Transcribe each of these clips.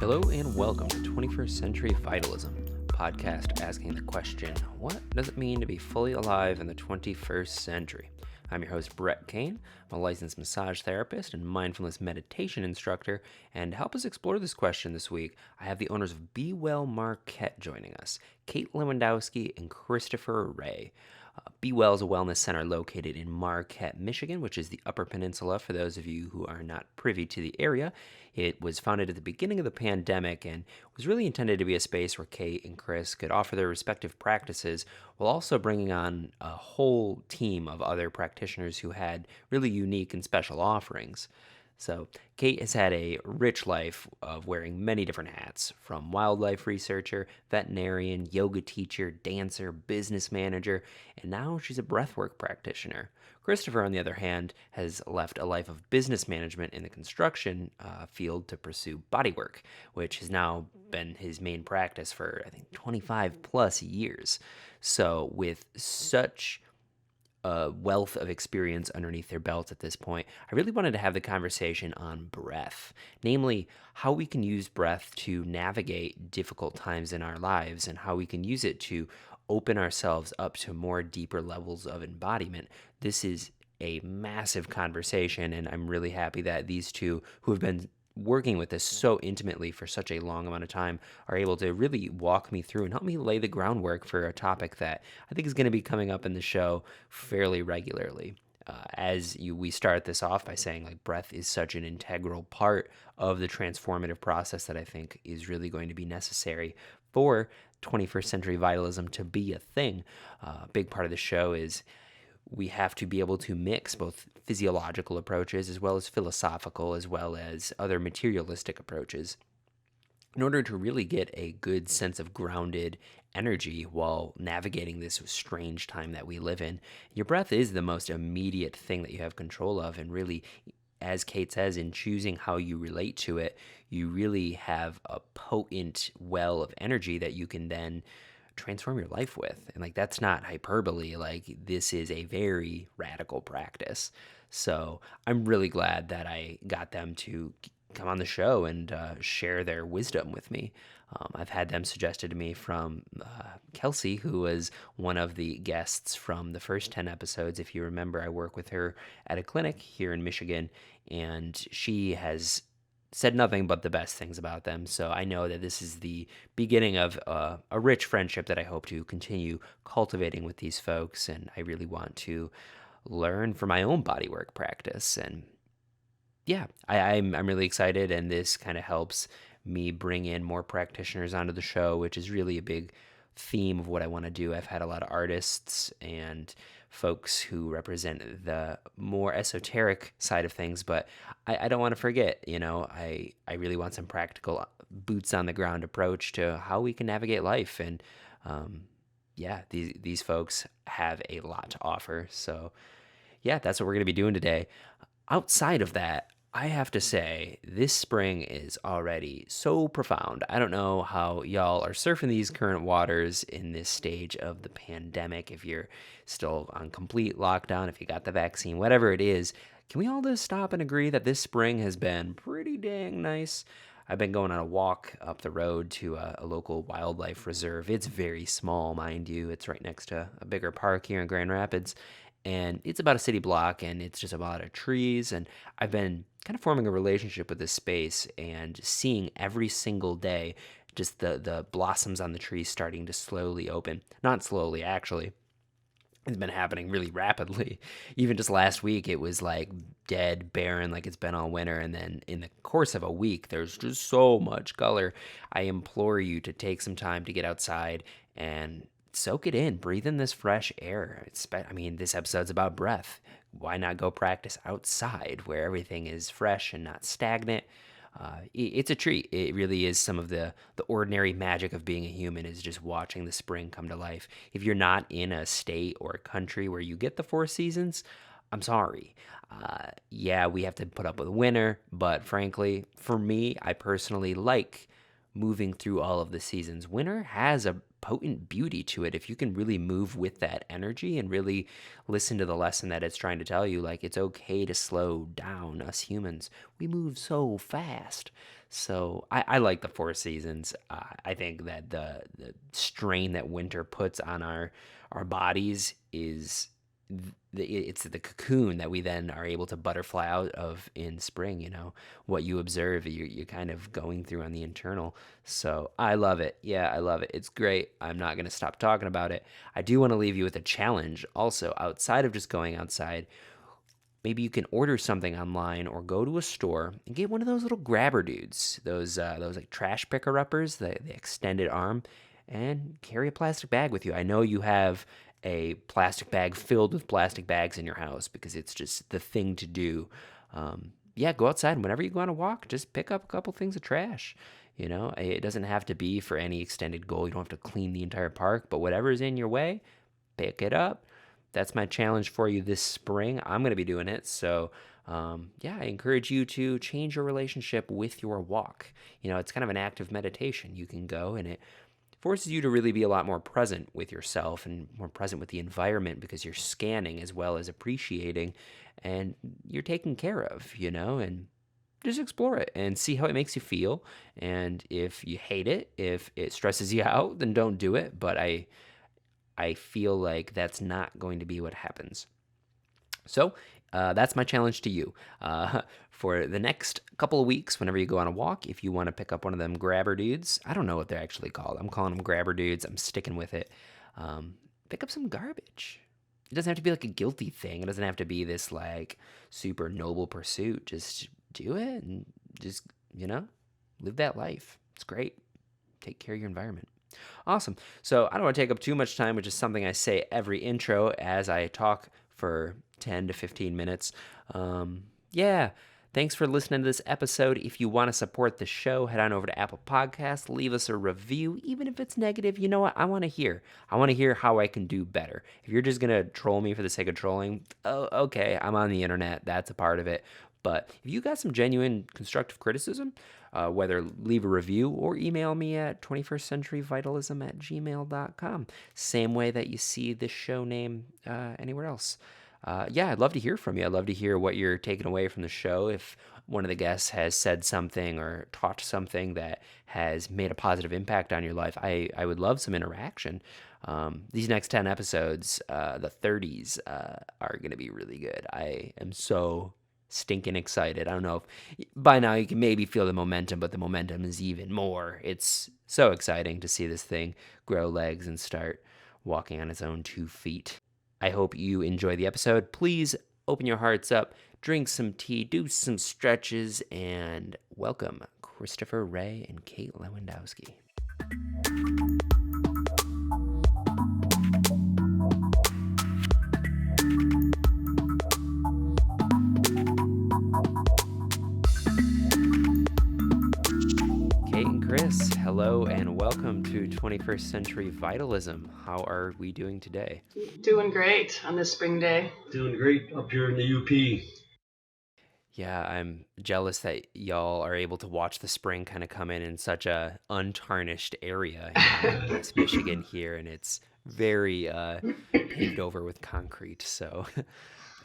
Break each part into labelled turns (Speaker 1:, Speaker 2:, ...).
Speaker 1: Hello and welcome to 21st Century Vitalism, a podcast asking the question, what does it mean to be fully alive in the 21st century? I'm your host, Brett Kane. I'm a licensed massage therapist and mindfulness meditation instructor, and to help us explore this question this week, I have the owners of Be Well Marquette joining us, Kate Lewandowski and Christopher Ray. Be Well is a wellness center located in Marquette, Michigan, which is the Upper Peninsula for those of you who are not privy to the area. It was founded at the beginning of the pandemic and was really intended to be a space where Kate and Chris could offer their respective practices while also bringing on a whole team of other practitioners who had really unique and special offerings. So, Kate has had a rich life of wearing many different hats, from wildlife researcher, veterinarian, yoga teacher, dancer, business manager, and now she's a breathwork practitioner. Christopher, on the other hand, has left a life of business management in the construction field to pursue bodywork, which has now been his main practice for, I think, 25 plus years. So, with such wealth of experience underneath their belts at this point, I really wanted to have the conversation on breath, namely how we can use breath to navigate difficult times in our lives and how we can use it to open ourselves up to more deeper levels of embodiment. This is a massive conversation, and I'm really happy that these two who have been working with this so intimately for such a long amount of time are able to really walk me through and help me lay the groundwork for a topic that I think is going to be coming up in the show fairly regularly. We start this off by saying, like, breath is such an integral part of the transformative process that I think is really going to be necessary for 21st century vitalism to be a thing. A big part of the show is we have to be able to mix both physiological approaches as well as philosophical as well as other materialistic approaches in order to really get a good sense of grounded energy while navigating this strange time that we live in. Your breath is the most immediate thing that you have control of, and really, as Kate says, in choosing how you relate to it, you really have a potent well of energy that you can then transform your life with. And like, that's not hyperbole. Like, this is a very radical practice. So I'm really glad that I got them to come on the show and share their wisdom with me. I've had them suggested to me from Kelsey, who was one of the guests from the first 10 episodes. If you remember, I work with her at a clinic here in Michigan, and she has said nothing but the best things about them. So I know that this is the beginning of a rich friendship that I hope to continue cultivating with these folks. And I really want to learn from my own bodywork practice. And yeah, I'm really excited. And this kind of helps me bring in more practitioners onto the show, which is really a big theme of what I want to do. I've had a lot of artists and folks who represent the more esoteric side of things, but I don't want to forget, I really want some practical boots on the ground approach to how we can navigate life. And these folks have a lot to offer. So yeah, that's what we're going to be doing today. Outside of that, I have to say, this spring is already so profound. I don't know how y'all are surfing these current waters in this stage of the pandemic, if you're still on complete lockdown, if you got the vaccine, whatever it is. Can we all just stop and agree that this spring has been pretty dang nice? I've been going on a walk up the road to a local wildlife reserve. It's very small, mind you. It's right next to a bigger park here in Grand Rapids. And it's about a city block, and it's just a lot of trees. And I've been kind of forming a relationship with this space and seeing every single day just the blossoms on the trees starting to slowly open. Not slowly, actually. It's been happening really rapidly. Even just last week, it was like dead, barren, like it's been all winter. And then in the course of a week, there's just so much color. I implore you to take some time to get outside and soak it in, breathe in this fresh air. This episode's about breath. Why not go practice outside where everything is fresh and not stagnant? It's a treat. It really is. Some of the ordinary magic of being a human is just watching the spring come to life. If you're not in a state or a country where you get the 4 seasons, I'm sorry. We have to put up with winter, but frankly, for me, I personally like moving through all of the seasons. Winter has a potent beauty to it if you can really move with that energy and really listen to the lesson that it's trying to tell you. Like, it's okay to slow down. Us humans, we move so fast. So I like the four seasons. I think that the strain that winter puts on our bodies is it's the cocoon that we then are able to butterfly out of in spring. What you observe, you're kind of going through on the internal. So I love it. Yeah, I love it. It's great. I'm not going to stop talking about it. I do want to leave you with a challenge also, outside of just going outside. Maybe you can order something online or go to a store and get one of those little grabber dudes, those like trash picker uppers, the extended arm, and carry a plastic bag with you. I know you have a plastic bag filled with plastic bags in your house because it's just the thing to do. Yeah, go outside and whenever you go on a walk, just pick up a couple things of trash. It doesn't have to be for any extended goal. You don't have to clean the entire park, but whatever is in your way, pick it up. That's my challenge for you this spring. I'm going to be doing it. So, yeah, I encourage you to change your relationship with your walk. It's kind of an active meditation. You can go and it forces you to really be a lot more present with yourself and more present with the environment because you're scanning as well as appreciating and you're taken care of, and just explore it and see how it makes you feel. And if you hate it, if it stresses you out, then don't do it. But I feel like that's not going to be what happens. So that's my challenge to you. For the next couple of weeks, whenever you go on a walk, if you want to pick up one of them grabber dudes, I don't know what they're actually called. I'm calling them grabber dudes. I'm sticking with it. Pick up some garbage. It doesn't have to be like a guilty thing. It doesn't have to be this like super noble pursuit. Just do it and just, live that life. It's great. Take care of your environment. Awesome. So I don't want to take up too much time, which is something I say every intro as I talk for 10 to 15 minutes. Yeah. Thanks for listening to this episode. If you want to support the show, head on over to Apple Podcasts, leave us a review, even if it's negative. You know what? I want to hear how I can do better. If you're just going to troll me for the sake of trolling, oh, okay, I'm on the internet. That's a part of it. But if you got some genuine constructive criticism, whether leave a review or email me at 21stcenturyvitalism@gmail.com. Same way that you see this show name anywhere else. Yeah, I'd love to hear from you. I'd love to hear what you're taking away from the show. If one of the guests has said something or taught something that has made a positive impact on your life, I would love some interaction. These next 10 episodes, the 30s, are going to be really good. I am so stinking excited. I don't know if by now you can maybe feel the momentum, but the momentum is even more. It's so exciting to see this thing grow legs and start walking on its own 2 feet. I hope you enjoy the episode. Please open your hearts up, drink some tea, do some stretches, and welcome Christopher Ray and Kate Lewandowski. Chris, hello and welcome to 21st Century Vitalism. How are we doing today?
Speaker 2: Doing great on this spring day.
Speaker 3: Doing great up here in the UP.
Speaker 1: Yeah, I'm jealous that y'all are able to watch the spring kind of come in such a untarnished area. It's Michigan here, and it's very paved over with concrete, so I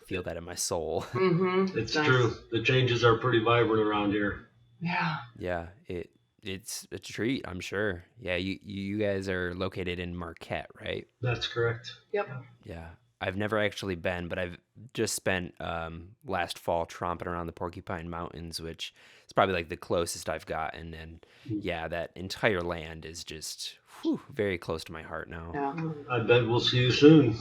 Speaker 1: feel that in my soul.
Speaker 2: Mm-hmm.
Speaker 3: It's nice. True. The changes are pretty vibrant around here.
Speaker 2: Yeah.
Speaker 1: Yeah, it's a treat, I'm sure. Yeah, you guys are located in Marquette, right?
Speaker 3: That's correct.
Speaker 2: Yep.
Speaker 1: Yeah. I've never actually been, but I've just spent last fall tromping around the Porcupine Mountains, which is probably like the closest I've gotten. And yeah, that entire land is just very close to my heart now.
Speaker 2: Yeah.
Speaker 3: I bet we'll see you soon.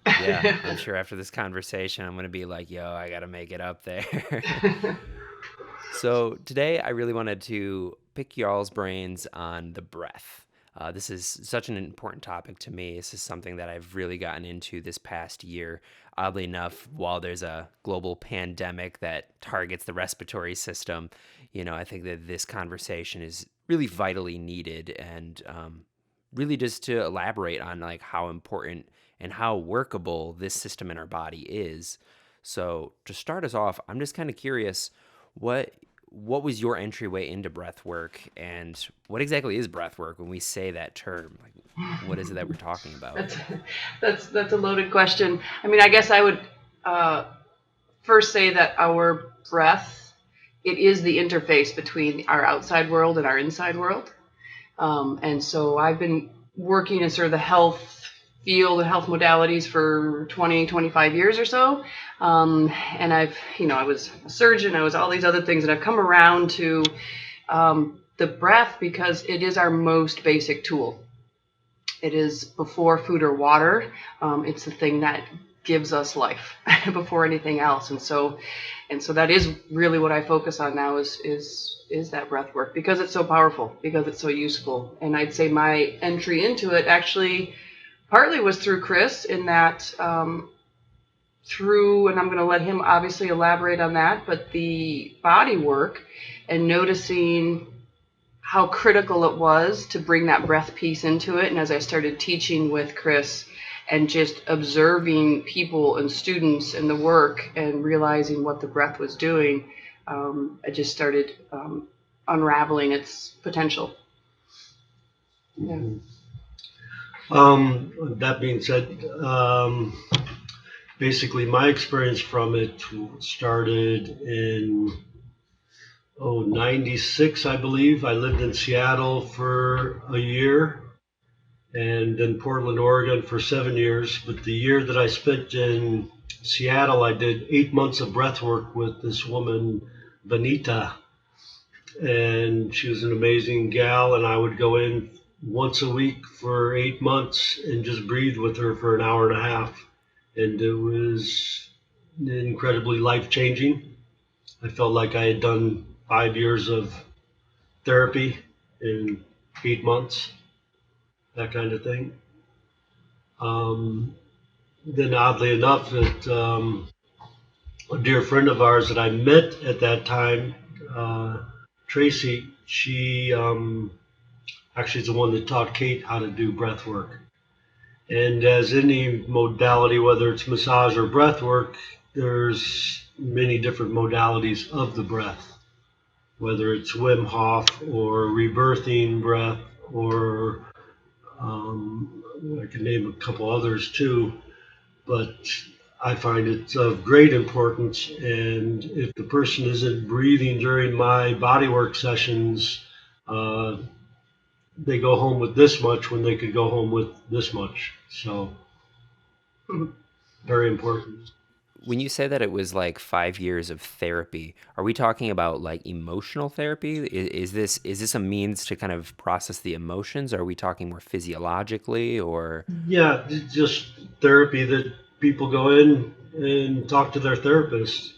Speaker 1: Yeah, I'm sure after this conversation, I'm going to be like, yo, I got to make it up there. So today I really wanted to pick y'all's brains on the breath. This is such an important topic to me. This is something that I've really gotten into this past year. Oddly enough, while there's a global pandemic that targets the respiratory system, I think that this conversation is really vitally needed, and really just to elaborate on like how important and how workable this system in our body is. So to start us off, I'm just kind of curious, what what was your entryway into breath work, and what exactly is breath work when we say that term? Like, what is it that we're talking about?
Speaker 2: That's a loaded question. I mean, I guess I would first say that our breath, it is the interface between our outside world and our inside world. And so I've been working in sort of the health field and health modalities for 20, 25 years or so. And I was a surgeon, I was all these other things, and I've come around to the breath because it is our most basic tool. It is before food or water. It's the thing that gives us life before anything else. And so that is really what I focus on now is that breath work, because it's so powerful, because it's so useful. And I'd say my entry into it actually partly was through Chris, in that and I'm going to let him obviously elaborate on that, but the body work and noticing how critical it was to bring that breath piece into it. And as I started teaching with Chris and just observing people and students and the work and realizing what the breath was doing, I just started unraveling its potential. Yeah.
Speaker 3: That being said, basically my experience from it started in 96, I believe. I lived in Seattle for a year and in Portland, Oregon for 7 years. But the year that I spent in Seattle, I did 8 months of breath work with this woman, Vanita. And she was an amazing gal, and I would go in once a week for 8 months and just breathe with her for an hour and a half. And it was incredibly life-changing. I felt like I had done 5 years of therapy in 8 months, that kind of thing. Then oddly enough, that a dear friend of ours that I met at that time, Tracy, she actually is the one that taught Kate how to do breath work. And as any modality, whether it's massage or breath work, there's many different modalities of the breath, whether it's Wim Hof or rebirthing breath, or I can name a couple others too, but I find it's of great importance. And if the person isn't breathing during my bodywork sessions, they go home with this much when they could go home with this much. So very important.
Speaker 1: When you say that it was like 5 years of therapy, are we talking about like emotional therapy? Is this a means to kind of process the emotions? Are we talking more physiologically, or?
Speaker 3: Yeah, just therapy that people go in and talk to their therapist.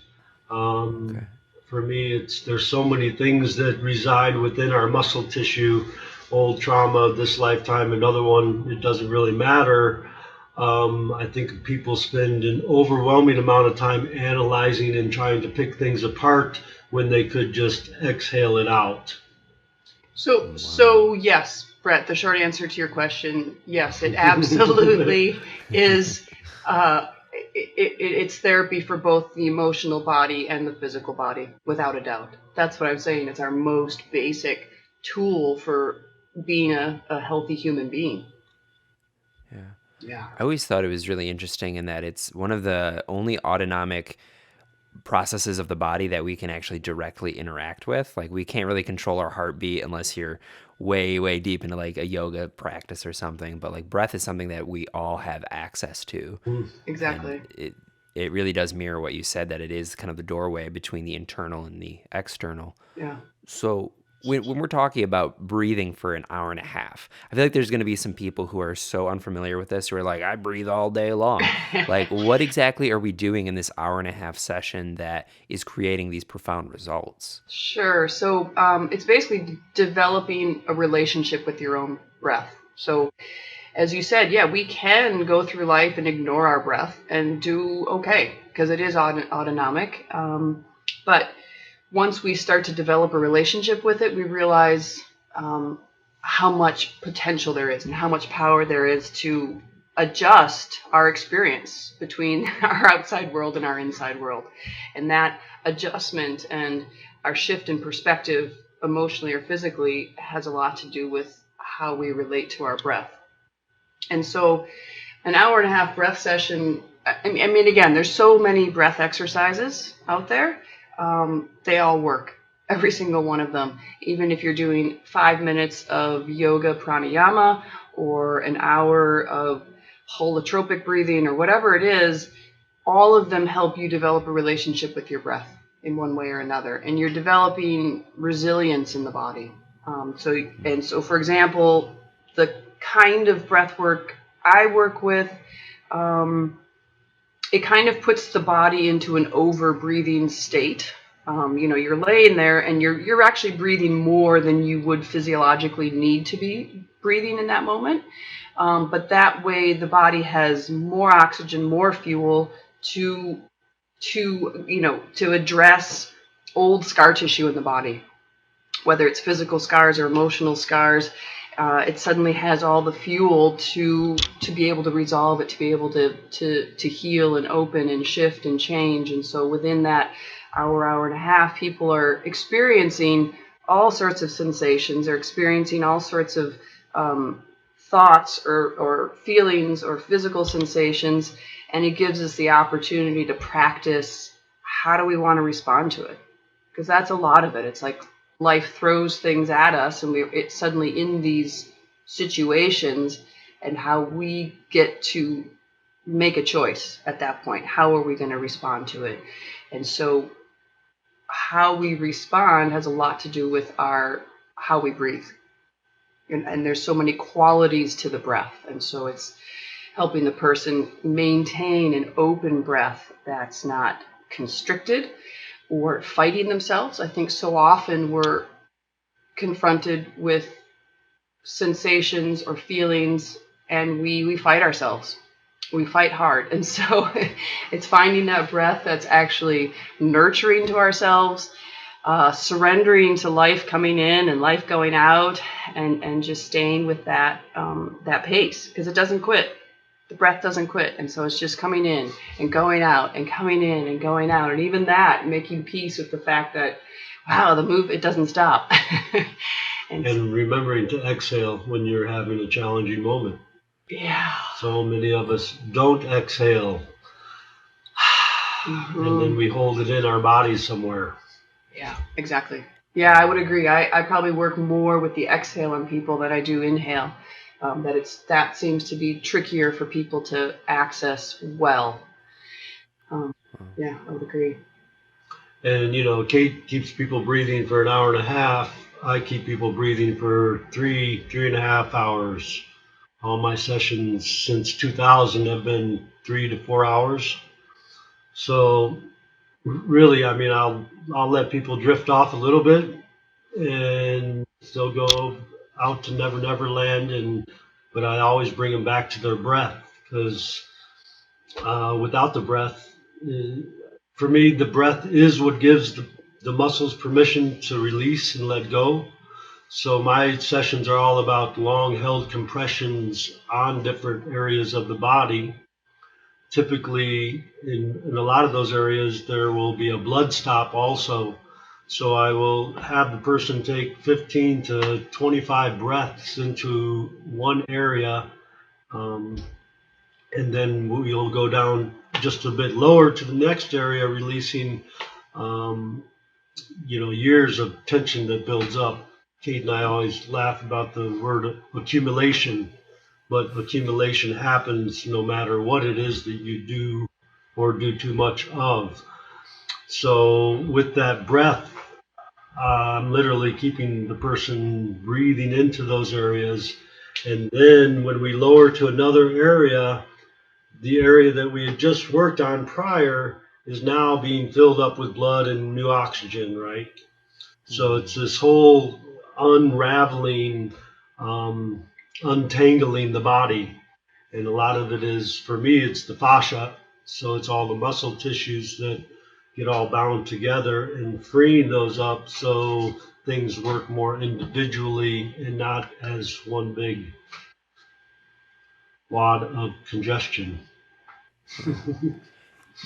Speaker 1: Okay.
Speaker 3: For me, there's so many things that reside within our muscle tissue, old trauma, this lifetime, another one, it doesn't really matter. I think people spend an overwhelming amount of time analyzing and trying to pick things apart when they could just exhale it out.
Speaker 2: So yes, Brett, the short answer to your question, yes, it absolutely is. It's therapy for both the emotional body and the physical body, without a doubt. That's what I'm saying. It's our most basic tool for being a healthy human being.
Speaker 1: Yeah.
Speaker 2: Yeah.
Speaker 1: I always thought it was really interesting in that it's one of the only autonomic processes of the body that we can actually directly interact with. Like, we can't really control our heartbeat unless you're way, way deep into like a yoga practice or something. But like, breath is something that we all have access to.
Speaker 2: Exactly.
Speaker 1: And it really does mirror what you said, that it is kind of the doorway between the internal and the external.
Speaker 2: Yeah.
Speaker 1: So when we're talking about breathing for an hour and a half, I feel like there's going to be some people who are so unfamiliar with this, who are like, I breathe all day long. Like, what exactly are we doing in this hour and a half session that is creating these profound results?
Speaker 2: Sure. So it's basically developing a relationship with your own breath. So as you said, yeah, we can go through life and ignore our breath and do okay, because it is autonomic. But once we start to develop a relationship with it, we realize how much potential there is and how much power there is to adjust our experience between our outside world and our inside world. And that adjustment and our shift in perspective, emotionally or physically, has a lot to do with how we relate to our breath. And so an hour and a half breath session, I mean, again, there's so many breath exercises out there. They all work, every single one of them. Even if you're doing 5 minutes of yoga pranayama or an hour of holotropic breathing or whatever it is, all of them help you develop a relationship with your breath in one way or another. And you're developing resilience in the body. So for example, the kind of breath work I work with, it kind of puts the body into an over-breathing state. You're laying there and you're actually breathing more than you would physiologically need to be breathing in that moment. But that way the body has more oxygen, more fuel to address old scar tissue in the body, whether it's physical scars or emotional scars. It suddenly has all the fuel to be able to resolve it, to be able to heal and open and shift and change. And so within that hour and a half, people are experiencing all sorts of sensations. They're experiencing all sorts of thoughts or feelings or physical sensations. And it gives us the opportunity to practice how do we want to respond to it? Because that's a lot of it. It's like life throws things at us and it's suddenly in these situations, and how we get to make a choice at that point. How are we going to respond to it? And so how we respond has a lot to do with how we breathe. And there's so many qualities to the breath. And so it's helping the person maintain an open breath that's not constricted or fighting themselves. I think so often we're confronted with sensations or feelings and we fight ourselves. We fight hard. And so it's finding that breath that's actually nurturing to ourselves, surrendering to life coming in and life going out, and just staying with that pace, because it doesn't quit. The breath doesn't quit. And so it's just coming in and going out and coming in and going out. And even that, making peace with the fact that, wow, it doesn't stop.
Speaker 3: And remembering to exhale when you're having a challenging moment.
Speaker 2: Yeah.
Speaker 3: So many of us don't exhale.
Speaker 2: Mm-hmm.
Speaker 3: And then we hold it in our bodies somewhere.
Speaker 2: Yeah, exactly. Yeah, I would agree. I probably work more with the exhale on people than I do inhale. That seems to be trickier for people to access well. Yeah, I would agree.
Speaker 3: And, Kate keeps people breathing for an hour and a half. I keep people breathing for 3.5 hours. All my sessions since 2000 have been 3 to 4 hours. So really, I mean, I'll let people drift off a little bit and still go out to Never Never Land, but I always bring them back to their breath, because without the breath, for me, the breath is what gives the muscles permission to release and let go. So my sessions are all about long held compressions on different areas of the body. Typically, in a lot of those areas, there will be a blood stop also. So I will have the person take 15 to 25 breaths into one area, and then we'll go down just a bit lower to the next area, releasing years of tension that builds up. Kate and I always laugh about the word accumulation, but accumulation happens no matter what it is that you do or do too much of. So with that breath, I'm literally keeping the person breathing into those areas. And then when we lower to another area, the area that we had just worked on prior is now being filled up with blood and new oxygen, right? So it's this whole unraveling, untangling the body. And a lot of it is, for me, it's the fascia. So it's all the muscle tissues that get all bound together, and freeing those up so things work more individually and not as one big wad of congestion.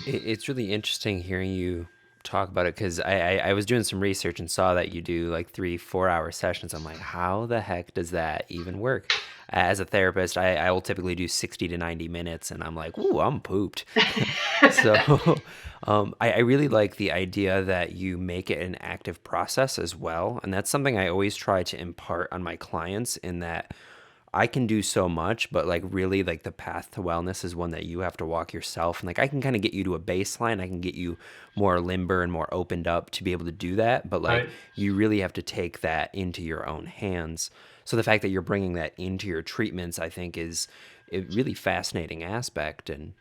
Speaker 1: It's really interesting hearing you talk about it because I was doing some research and saw that you do like 3-4 hour sessions. I'm like, how the heck does that even work? As a therapist, I will typically do 60 to 90 minutes and I'm like, ooh, I'm pooped. So I really like the idea that you make it an active process as well. And that's something I always try to impart on my clients in that I can do so much, but like really like the path to wellness is one that you have to walk yourself. And like I can kind of get you to a baseline. I can get you more limber and more opened up to be able to do that. But like
Speaker 3: Right.
Speaker 1: you really have to take that into your own hands. So the fact that you're bringing that into your treatments, I think is a really fascinating aspect. And,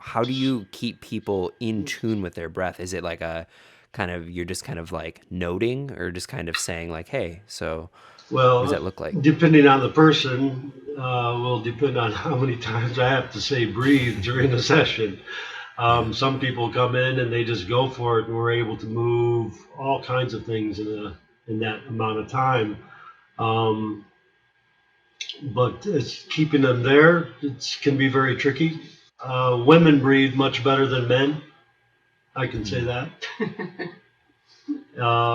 Speaker 1: how do you keep people in tune with their breath? Is it like a kind of, you're just kind of like noting or just kind of saying like, hey, so what does
Speaker 3: Well,
Speaker 1: that look like?
Speaker 3: depending on the person, will depend on how many times I have to say breathe during a session.
Speaker 1: Yeah.
Speaker 3: Some people come in and they just go for it, and we're able to move all kinds of things in that amount of time. Um, but it's keeping them there. It can be very tricky. Women breathe much better than men. I can say
Speaker 1: Hmm.
Speaker 3: that.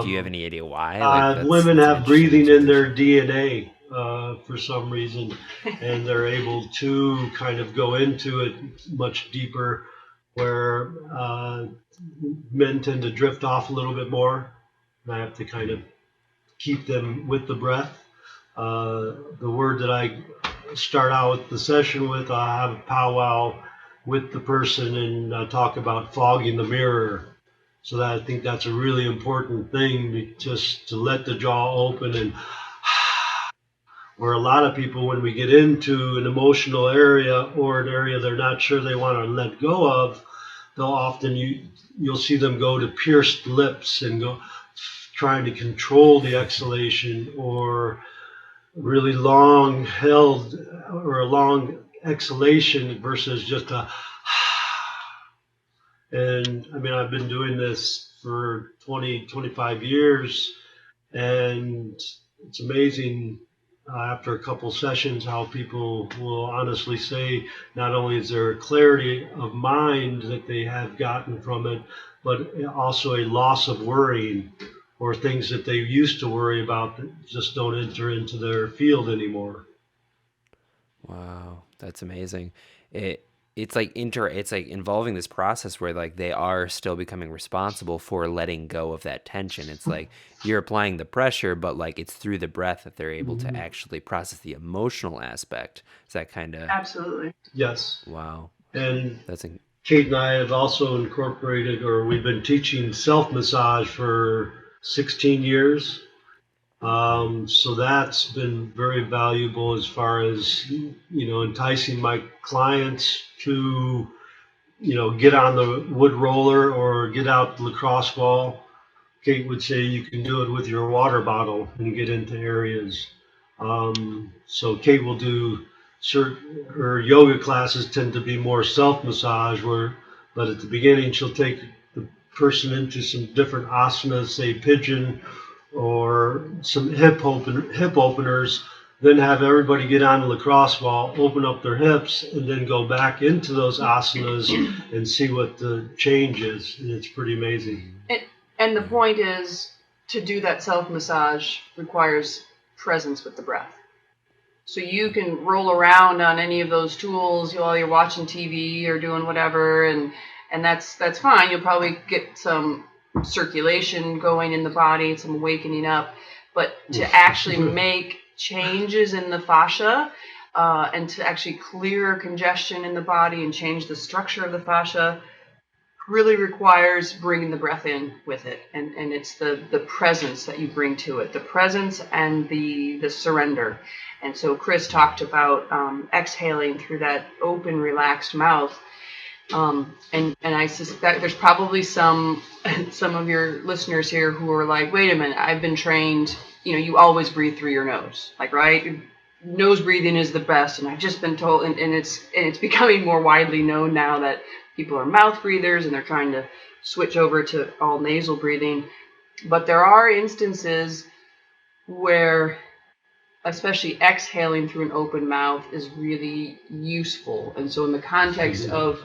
Speaker 1: Do you have
Speaker 3: Um,
Speaker 1: any idea why? Like
Speaker 3: Women
Speaker 1: that's an
Speaker 3: have
Speaker 1: interesting
Speaker 3: breathing in their
Speaker 1: observation.
Speaker 3: DNA for some reason, and they're able to kind of go into it much deeper, where men tend to drift off a little bit more. And I have to kind of
Speaker 1: Hmm.
Speaker 3: keep them with the breath. The word that I start out the session with, I have a powwow with the person and talk about fogging the mirror. So that I think that's a really important thing, just to let the jaw open. And where a lot of people, when we get into an emotional area or an area they're not sure they want to let go of, they'll often you'll see them go to pierced lips and go trying to control the exhalation, or really long held or a long exhalation versus just a. And I mean, I've been doing this for 20, 25 years, and it's amazing after a couple sessions how people will honestly say not only is there a clarity of mind that they have gotten from it, but also a loss of worrying, or things that they used to worry about that just don't enter into their field anymore.
Speaker 1: Wow, that's amazing. It it's like involving this process where like they are still becoming responsible for letting go of that tension. It's like you're applying the pressure, but like it's through the breath that they're able to
Speaker 3: Mhm.
Speaker 1: actually process the emotional aspect. Is that kind of
Speaker 2: Absolutely.
Speaker 3: Yes.
Speaker 1: wow?
Speaker 3: And
Speaker 1: That's in,
Speaker 3: Kate and I have also incorporated, or we've been teaching self massage for 16 years.
Speaker 1: wow.
Speaker 3: So that's been very valuable as far as, enticing my clients to, get on the wood roller or get out the lacrosse ball. Kate would say you can do it with your water bottle and get into areas. So Kate will do her yoga classes tend to be more self massage, but at the beginning she'll take the person into some different asanas, say pigeon or some hip openers, then have everybody get on the lacrosse ball, open up their hips, and then go back into those asanas and see what the change is. And it's pretty amazing.
Speaker 1: Mm,
Speaker 2: And, and the
Speaker 1: yeah.
Speaker 2: point is, to do that self massage requires presence with the breath. So you can roll around on any of those tools while you're watching TV or doing whatever, and that's fine. You'll probably get some circulation going in the body, some awakening up. But to actually make changes in the fascia, and to actually clear congestion in the body and change the structure of the fascia, really requires bringing the breath in with it, and it's the presence that you bring to it, the presence and the surrender. And so Chris talked about exhaling through that open, relaxed mouth. And I suspect there's probably some of your listeners here who are like, wait a minute, I've been trained, you always breathe through your nose, like, right? Nose breathing is the best, and I've just been told, and it's becoming more widely known now that people are mouth breathers and they're trying to switch over to all nasal breathing. But there are instances where especially exhaling through an open mouth is really useful. And so in the context of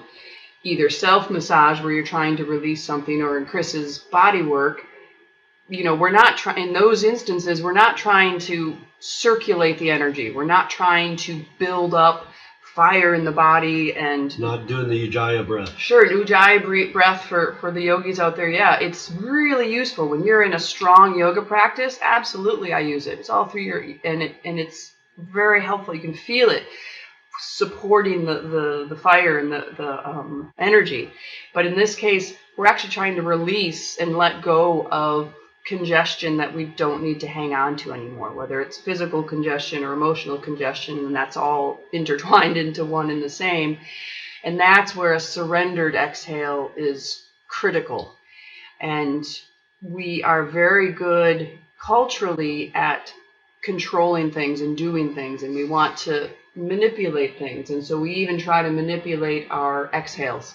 Speaker 2: either self-massage where you're trying to release something, or in Chris's body work, we're not trying, in those instances, we're not trying to circulate the energy. We're not trying to build up fire in the body and
Speaker 3: not doing the Ujjayi breath.
Speaker 2: Sure, Ujjayi breath for the yogis out there. Yeah, it's really useful when you're in a strong yoga practice. Absolutely, I use it. It's all through and it's very helpful. You can feel it supporting the fire and the energy. But in this case, we're actually trying to release and let go of congestion that we don't need to hang on to anymore, whether it's physical congestion or emotional congestion, and that's all intertwined into one and the same. And that's where a surrendered exhale is critical. And we are very good culturally at controlling things and doing things, and we want to manipulate things. And so we even try to manipulate our exhales.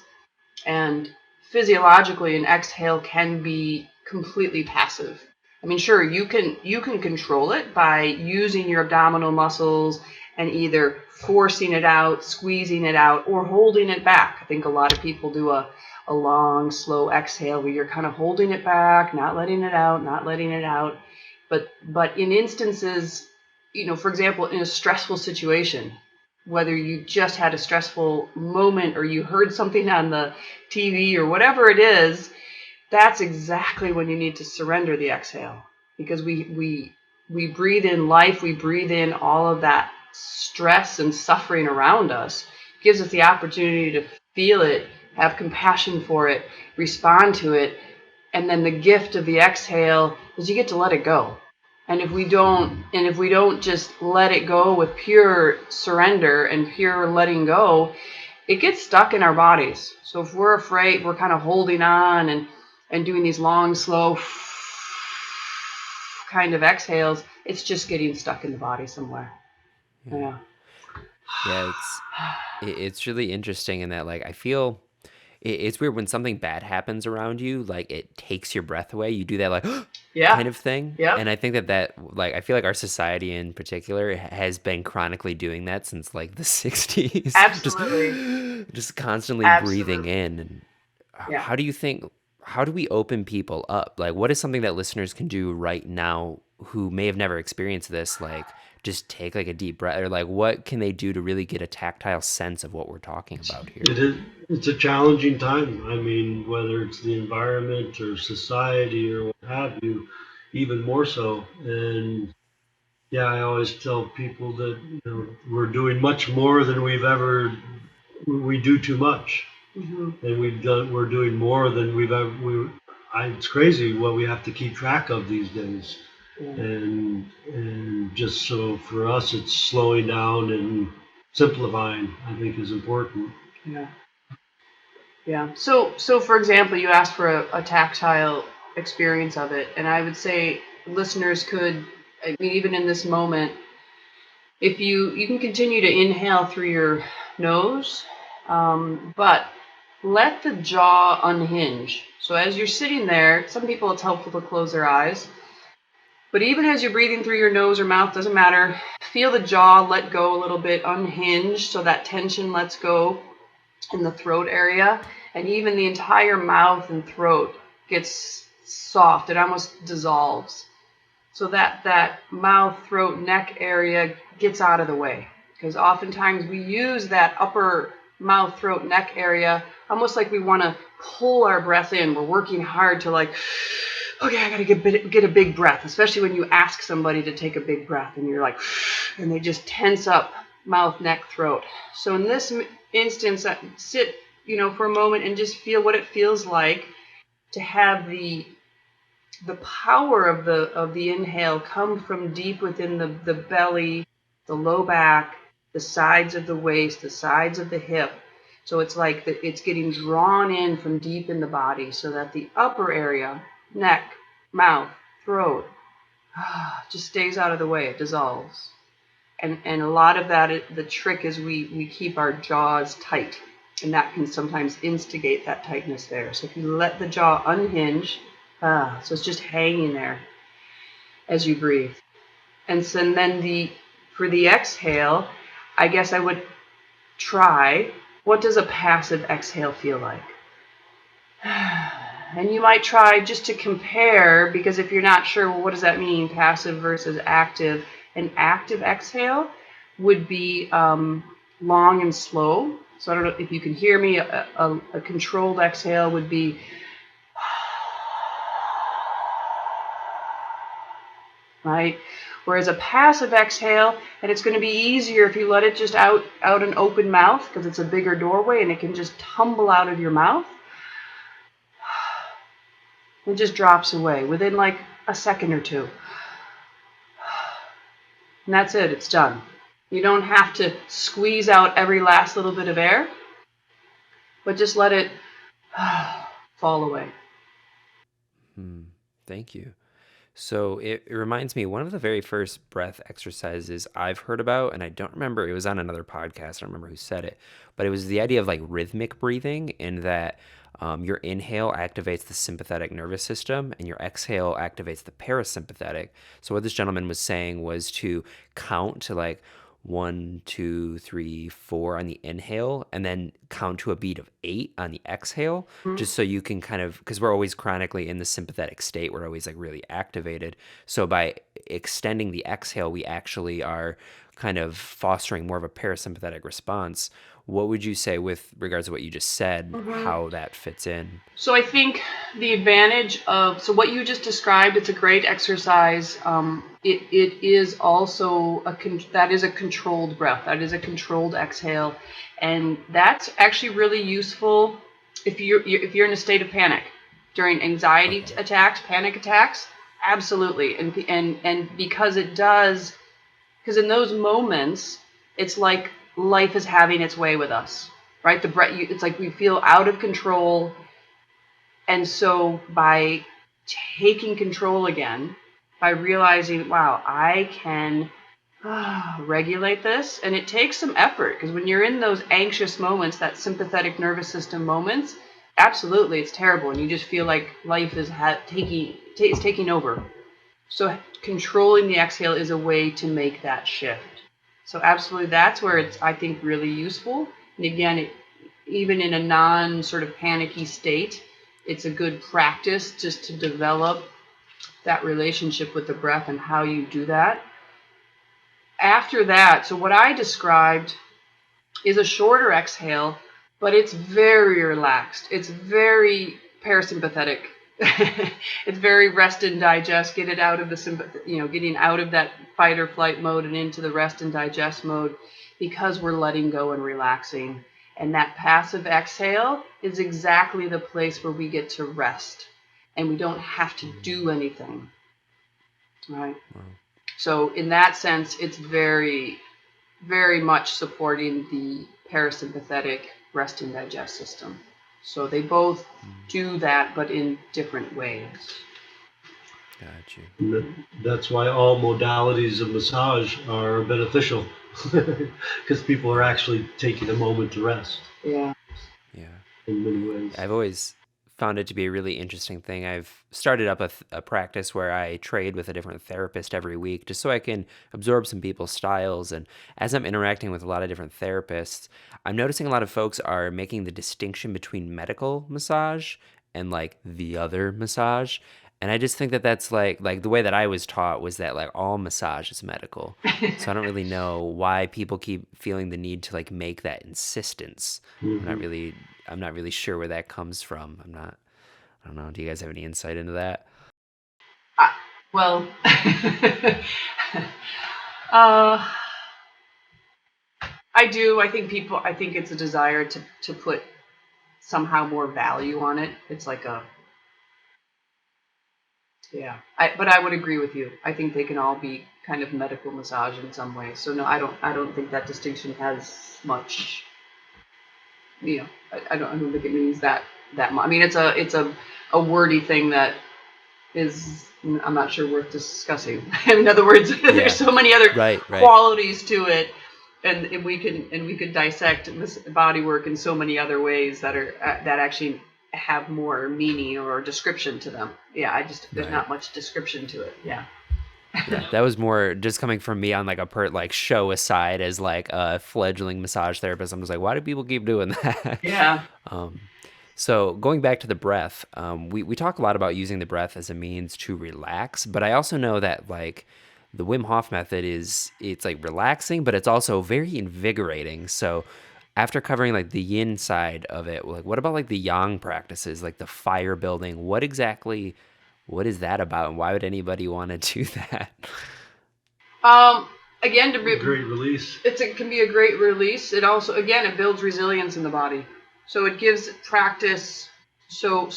Speaker 2: And physiologically, an exhale can be completely passive. I mean, sure, you can control it by using your abdominal muscles and either forcing it out, squeezing it out, or holding it back. I think a lot of people do a long, slow exhale where you're kind of holding it back, not letting it out, not letting it out. But in instances, for example, in a stressful situation, whether you just had a stressful moment or you heard something on the TV or whatever it is, that's exactly when you need to surrender the exhale, because we breathe in life, we breathe in all of that stress and suffering around us. It gives us the opportunity to feel it, have compassion for it, respond to it, and then the gift of the exhale is you get to let it go. And if we don't just let it go with pure surrender and pure letting go, it gets stuck in our bodies. So if we're afraid, we're kind of holding on and doing these long, slow kind of exhales, it's just getting stuck in the body somewhere. Yeah.
Speaker 1: Yeah, it's really interesting in that, like, I feel it's weird when something bad happens around you, like it takes your breath away. You do that like
Speaker 2: Yeah.
Speaker 1: kind of thing.
Speaker 2: Yep.
Speaker 1: And I think that like I feel like our society in particular has been chronically doing that since like the 60s.
Speaker 2: Absolutely.
Speaker 1: Just constantly breathing
Speaker 2: Absolutely.
Speaker 1: in. And
Speaker 2: Yeah.
Speaker 1: how do we open people up? Like, what is something that listeners can do right now who may have never experienced this? Like, just take like a deep breath, or like, what can they do to really get a tactile sense of what we're talking about here?
Speaker 3: It's a challenging time. I mean, whether it's the environment or society or what have you, even more so. And yeah, I always tell people that we're doing much more than we do too much.
Speaker 2: Mm-hmm.
Speaker 3: And we're doing more than we've ever. It's crazy what we have to keep track of these days.
Speaker 2: Yeah.
Speaker 3: And just so for us, it's slowing down and simplifying, I think, is important.
Speaker 2: Yeah. Yeah. So for example, you asked for a tactile experience of it, and I would say listeners could, I mean, even in this moment, if you can continue to inhale through your nose, but let the jaw unhinge. So as you're sitting there, some people it's helpful to close their eyes. But even as you're breathing through your nose or mouth, doesn't matter, feel the jaw let go a little bit, unhinge, so that tension lets go in the throat area. And even the entire mouth and throat gets soft. It almost dissolves. So that mouth, throat, neck area gets out of the way. Because oftentimes we use that upper mouth, throat, neck area almost like we want to pull our breath in. We're working hard to like, okay, I got to get a big breath, especially when you ask somebody to take a big breath and you're like, and they just tense up mouth, neck, throat. So in this instance, sit, for a moment and just feel what it feels like to have the power of the inhale come from deep within the belly, the low back, the sides of the waist, the sides of the hip. So it's like it's getting drawn in from deep in the body so that the upper area, neck, mouth, throat, just stays out of the way. It dissolves. And a lot of that, the trick is we keep our jaws tight. And that can sometimes instigate that tightness there. So if you let the jaw unhinge, so it's just hanging there as you breathe. And so then for the exhale, I guess I would try, what does a passive exhale feel like? And you might try just to compare, because if you're not sure, well, what does that mean, passive versus active? An active exhale would be long and slow. So I don't know if you can hear me. A controlled exhale would be right? Whereas a passive exhale, and it's going to be easier if you let it just out an open mouth, because it's a bigger doorway and it can just tumble out of your mouth. It just drops away within like a second or two. And that's it, it's done. You don't have to squeeze out every last little bit of air, but just let it fall away.
Speaker 1: Thank you. So it reminds me, one of the very first breath exercises I've heard about, and I don't remember, it was on another podcast, I don't remember who said it, but it was the idea of like rhythmic breathing, in that your inhale activates the sympathetic nervous system and your exhale activates the parasympathetic. So what this gentleman was saying was to count to like 1, 2, 3, 4 on the inhale, and then count to a beat of 8 on the exhale, just so you can kind of, because we're always chronically in the sympathetic state, we're always like really activated. So by extending the exhale, we actually are kind of fostering more of a parasympathetic response. What would you say with regards to what you just said, how that fits in?
Speaker 2: So I think the advantage of, so what you just described, it's a great exercise. It is also that is a controlled breath. That is a controlled exhale. And that's actually really useful if you're in a state of panic during anxiety attacks, panic attacks. Absolutely. And because it does, because in those moments, it's like life is having its way with us, right? The breath, it's like we feel out of control. And so by taking control again, by realizing, wow, I can regulate this. And it takes some effort, because when you're in those anxious moments, that sympathetic nervous system moments, absolutely, it's terrible. And you just feel like life is taking over. So controlling the exhale is a way to make that shift. So absolutely, that's where it's, I think, really useful. And again, even in a non-sort of panicky state, it's a good practice just to develop that relationship with the breath and how you do that. After that, so what I described is a shorter exhale, but it's very relaxed. It's very parasympathetic. It's very rest and digest, get it out of the getting out of that fight or flight mode and into the rest and digest mode, because we're letting go and relaxing. And that passive exhale is exactly the place where we get to rest and we don't have to do anything. Right? Wow. So in that sense, it's very, very much supporting the parasympathetic rest and digest system. So they both do that, but in different ways.
Speaker 1: Got you.
Speaker 3: That's why all modalities of massage are beneficial, because people are actually taking a moment to rest.
Speaker 2: Yeah.
Speaker 1: Yeah.
Speaker 3: In many ways.
Speaker 1: I've always found it to be a really interesting thing. I've started up a practice where I trade with a different therapist every week, just so I can absorb some people's styles. And as I'm interacting with a lot of different therapists, I'm noticing a lot of folks are making the distinction between medical massage and like the other massage. And I just think that that's like the way that I was taught was that like all massage is medical. So I don't really know why people keep feeling the need to like make that insistence. I'm not really sure where that comes from. I don't know. Do you guys have any insight into that?
Speaker 2: Well, I do. I think it's a desire to put somehow more value on it. It's like but I would agree with you. I think they can all be kind of medical massage in some way. So no, I don't think that distinction has much. I don't think it means that much. I mean, it's a wordy thing that is, I'm not sure, worth discussing. In other words, there's so many other qualities to it, and we could dissect this bodywork in so many other ways that actually have more meaning or description to them. Yeah, there's not much description to it. Yeah.
Speaker 1: Yeah, that was more just coming from me on like a show aside as like a fledgling massage therapist. I'm just like, why do people keep doing that?
Speaker 2: Yeah.
Speaker 1: um, so going back to the breath, we talk a lot about using the breath as a means to relax, but I also know that like the Wim Hof method it's like relaxing, but it's also very invigorating. So after covering like the yin side of it, like what about like the yang practices, like the fire building? What is that about, and why would anybody want to do that?
Speaker 2: Um, Again,
Speaker 3: Great release.
Speaker 2: it can be a great release. It also, again, it builds resilience in the body. So it gives practice. So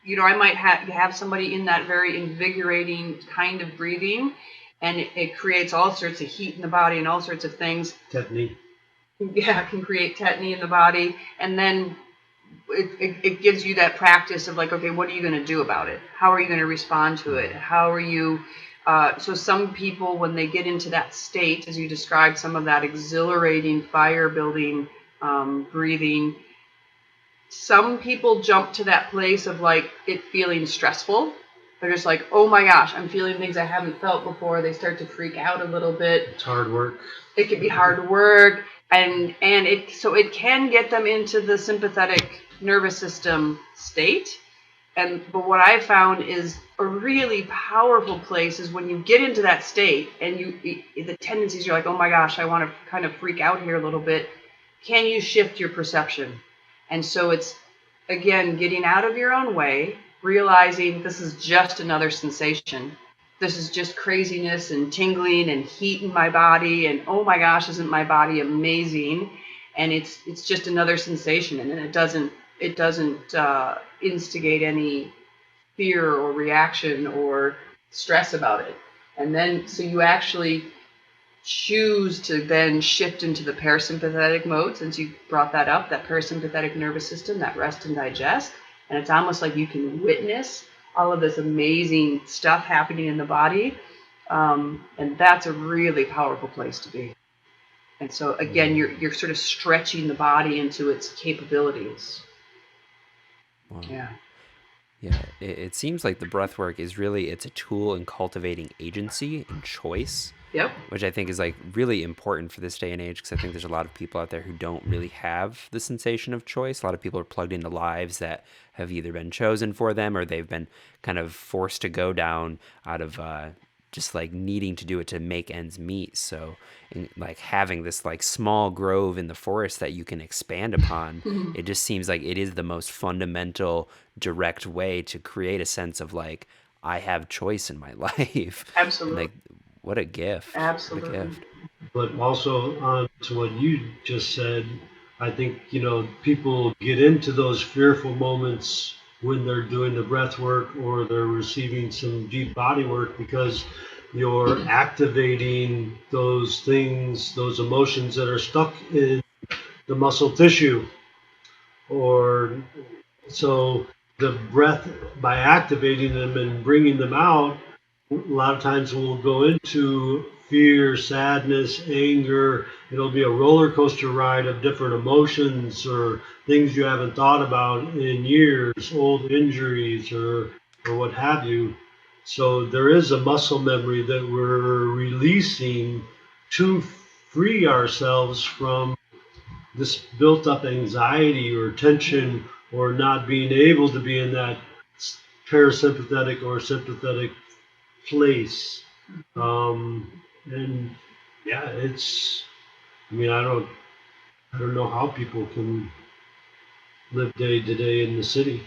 Speaker 2: I might have somebody in that very invigorating kind of breathing, and it creates all sorts of heat in the body and all sorts of things.
Speaker 3: Tetany.
Speaker 2: Yeah, it can create tetany in the body, and then it gives you that practice of like, okay, what are you going to do about it? How are you going to respond to it? How are you? So some people, when they get into that state, as you described, some of that exhilarating fire building breathing, some people jump to that place of like it feeling stressful. They're just like, oh my gosh, I'm feeling things I haven't felt before. They start to freak out a little bit.
Speaker 3: It's hard work.
Speaker 2: It can be hard work, and it can get them into the sympathetic nervous system state. But what I found is a really powerful place is when you get into that state and the tendencies, you're like, oh my gosh, I want to kind of freak out here a little bit. Can you shift your perception? And so it's, again, getting out of your own way, realizing this is just another sensation. This is just craziness and tingling and heat in my body. And oh my gosh, isn't my body amazing? And it's just another sensation. And then it doesn't instigate any fear or reaction or stress about it. And then, so you actually choose to then shift into the parasympathetic mode, since you brought that up, that parasympathetic nervous system, that rest and digest. And it's almost like you can witness all of this amazing stuff happening in the body. And that's a really powerful place to be. And so again, you're sort of stretching the body into its capabilities.
Speaker 1: Wow.
Speaker 2: Yeah.
Speaker 1: Yeah, it seems like the breath work is really, it's a tool in cultivating agency and choice.
Speaker 2: Yep.
Speaker 1: Which I think is like really important for this day and age, because I think there's a lot of people out there who don't really have the sensation of choice. A lot of people are plugged into lives that have either been chosen for them or they've been kind of forced to go down out of just like needing to do it to make ends meet. So like having this like small grove in the forest that you can expand upon, it just seems like it is the most fundamental, direct way to create a sense of like, I have choice in my life.
Speaker 2: Absolutely.
Speaker 1: Like, what a gift.
Speaker 2: Absolutely.
Speaker 1: What a gift.
Speaker 3: But also on to what you just said, I think, people get into those fearful moments when they're doing the breath work or they're receiving some deep body work, because you're activating those things, those emotions that are stuck in the muscle tissue. Or so the breath, by activating them and bringing them out, a lot of times we'll go into fear, sadness, anger. It'll be a roller coaster ride of different emotions or things you haven't thought about in years, old injuries or what have you. So there is a muscle memory that we're releasing to free ourselves from this built up anxiety or tension or not being able to be in that parasympathetic or sympathetic place. And yeah, I don't know how people can live day to day in the city,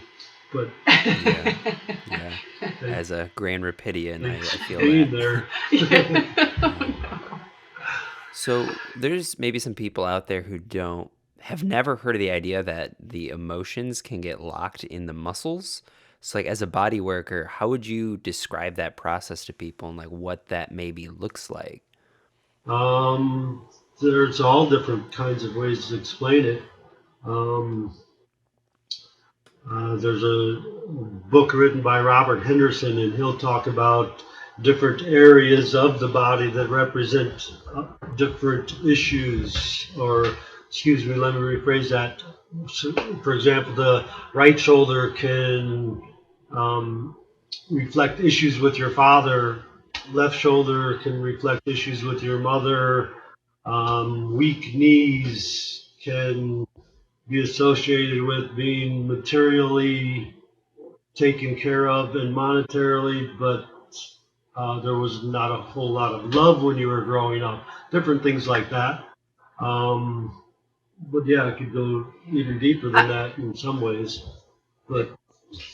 Speaker 3: but
Speaker 1: yeah. As a Grand Rapidian, I feel that.
Speaker 3: There.
Speaker 1: So there's maybe some people out there who have never heard of the idea that the emotions can get locked in the muscles. So like as a body worker, how would you describe that process to people and like what that maybe looks like?
Speaker 3: There's all different kinds of ways to explain it. There's a book written by Robert Henderson, and he'll talk about different areas of the body that represent different issues, or excuse me, let me rephrase that. So, for example, the right shoulder can reflect issues with your father left shoulder can reflect issues with your mother. Weak knees can be associated with being materially taken care of and monetarily, but there was not a whole lot of love when you were growing up. Different things like that. But yeah, it could go even deeper than that in some ways. But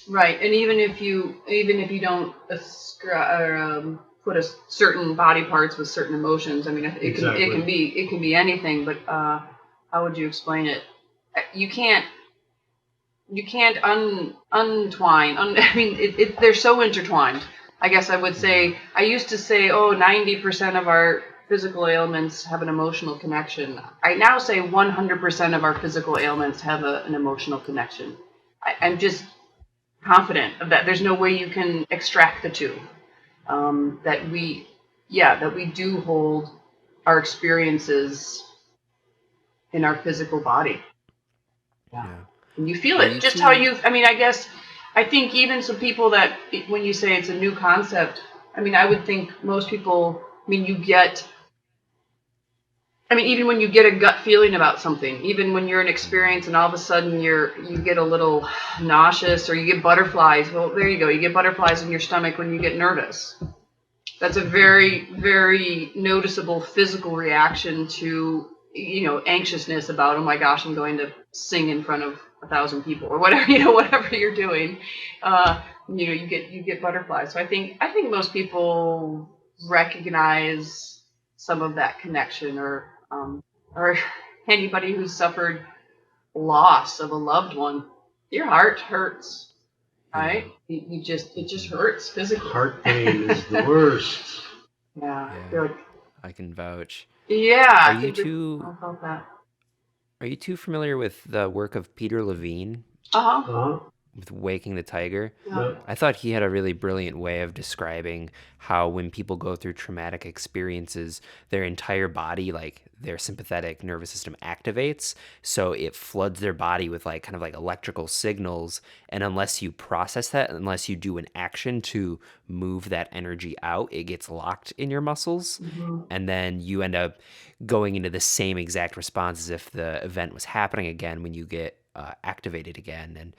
Speaker 2: Right, and even if you don't ascribe or put a certain body parts with certain emotions, I mean,
Speaker 3: Exactly.
Speaker 2: it can be anything. But how would you explain it? You can't untwine. I mean, they're so intertwined. I guess I would say, I used to say, 90% of our physical ailments have an emotional connection. I now say 100% of our physical ailments have an emotional connection. I'm just confident of that. There's no way you can extract the two. That we do hold our experiences in our physical body.
Speaker 1: Yeah.
Speaker 2: And you feel
Speaker 1: Are
Speaker 2: it.
Speaker 1: you
Speaker 2: Just
Speaker 1: two?
Speaker 2: how you, I think even some people that, when you say it's a new concept, I mean, I would think most people, even when you get a gut feeling about something, even when you're in experience and all of a sudden you get a little nauseous or you get butterflies. Well, there you go. You get butterflies in your stomach when you get nervous. That's a very, very noticeable physical reaction to, anxiousness about, oh my gosh, I'm going to sing in front of 1,000 people or whatever, whatever you're doing. You get butterflies. So I think most people recognize some of that connection, or anybody who's suffered loss of a loved one, your heart hurts, right? It just hurts physically.
Speaker 3: heart pain is the worst.
Speaker 2: Yeah.
Speaker 1: Yeah.
Speaker 2: I feel like,
Speaker 1: I can vouch.
Speaker 2: yeah.
Speaker 1: Are
Speaker 2: I
Speaker 1: you
Speaker 2: think
Speaker 1: two
Speaker 2: I felt that.
Speaker 1: Are you two familiar with the work of Peter Levine
Speaker 3: Uh-huh.
Speaker 1: with Waking the Tiger?
Speaker 2: Yeah.
Speaker 1: I thought he had a really brilliant way of describing how when people go through traumatic experiences, their entire body, like their sympathetic nervous system activates. So it floods their body with like kind of like electrical signals. And unless you process that, unless you do an action to move that energy out, it gets locked in your muscles.
Speaker 2: Mm-hmm.
Speaker 1: And then you end up going into the same exact response as if the event was happening again when you get activated again. And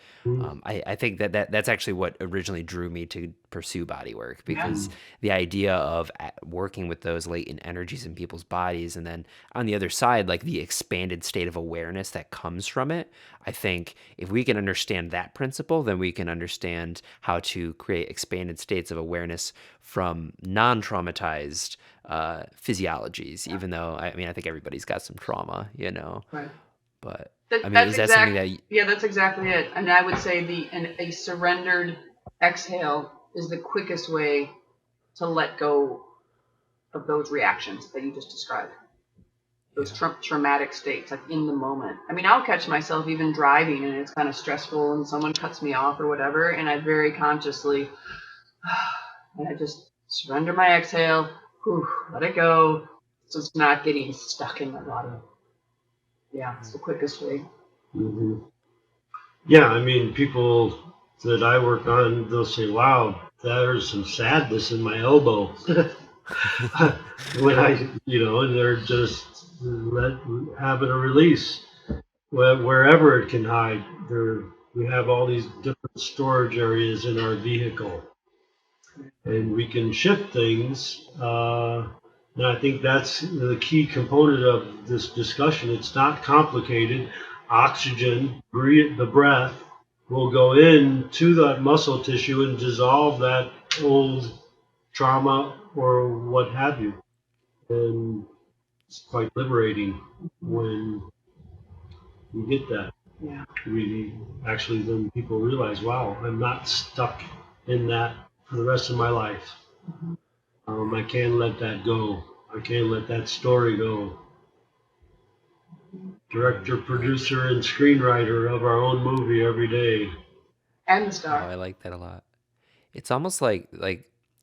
Speaker 1: I think that's actually what originally drew me to pursue bodywork, because the idea of working with those latent energies in people's bodies, and then on the other side, like the expanded state of awareness that comes from it. I think if we can understand that principle, then we can understand how to create expanded states of awareness from non-traumatized physiologies, even though I think everybody's got some trauma,
Speaker 2: Right.
Speaker 1: but
Speaker 2: That's
Speaker 1: is that something that
Speaker 2: Yeah, that's exactly it. And I would say a surrendered exhale is the quickest way to let go of those reactions that you just described. Those traumatic states, like in the moment. I'll catch myself even driving and it's kind of stressful and someone cuts me off or whatever, and I very consciously, and I just surrender my exhale, let it go, so it's not getting stuck in my body. Yeah, it's the quickest way.
Speaker 3: Mm-hmm. Yeah, people that I work on, they'll say, wow, there's some sadness in my elbow. When and they're just having a release wherever it can hide. We have all these different storage areas in our vehicle, and we can shift things. And I think that's the key component of this discussion. It's not complicated. Oxygen, the breath, will go into that muscle tissue and dissolve that old trauma or what have you. And it's quite liberating when you get that.
Speaker 2: Yeah.
Speaker 3: Then people realize, wow, I'm not stuck in that for the rest of my life. I can't let that go. I can't let that story go. Director, producer, and screenwriter of our own movie every day.
Speaker 2: And the
Speaker 1: Oh,
Speaker 2: star.
Speaker 1: I like that a lot. It's almost like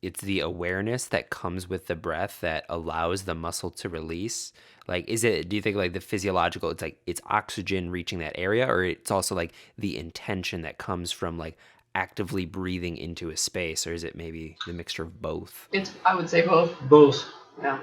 Speaker 1: it's the awareness that comes with the breath that allows the muscle to release. Like, do you think like the physiological, it's like it's oxygen reaching that area, or it's also like the intention that comes from like actively breathing into a space, or is it maybe the mixture of both?
Speaker 2: I would say both.
Speaker 3: Both.
Speaker 2: Yeah.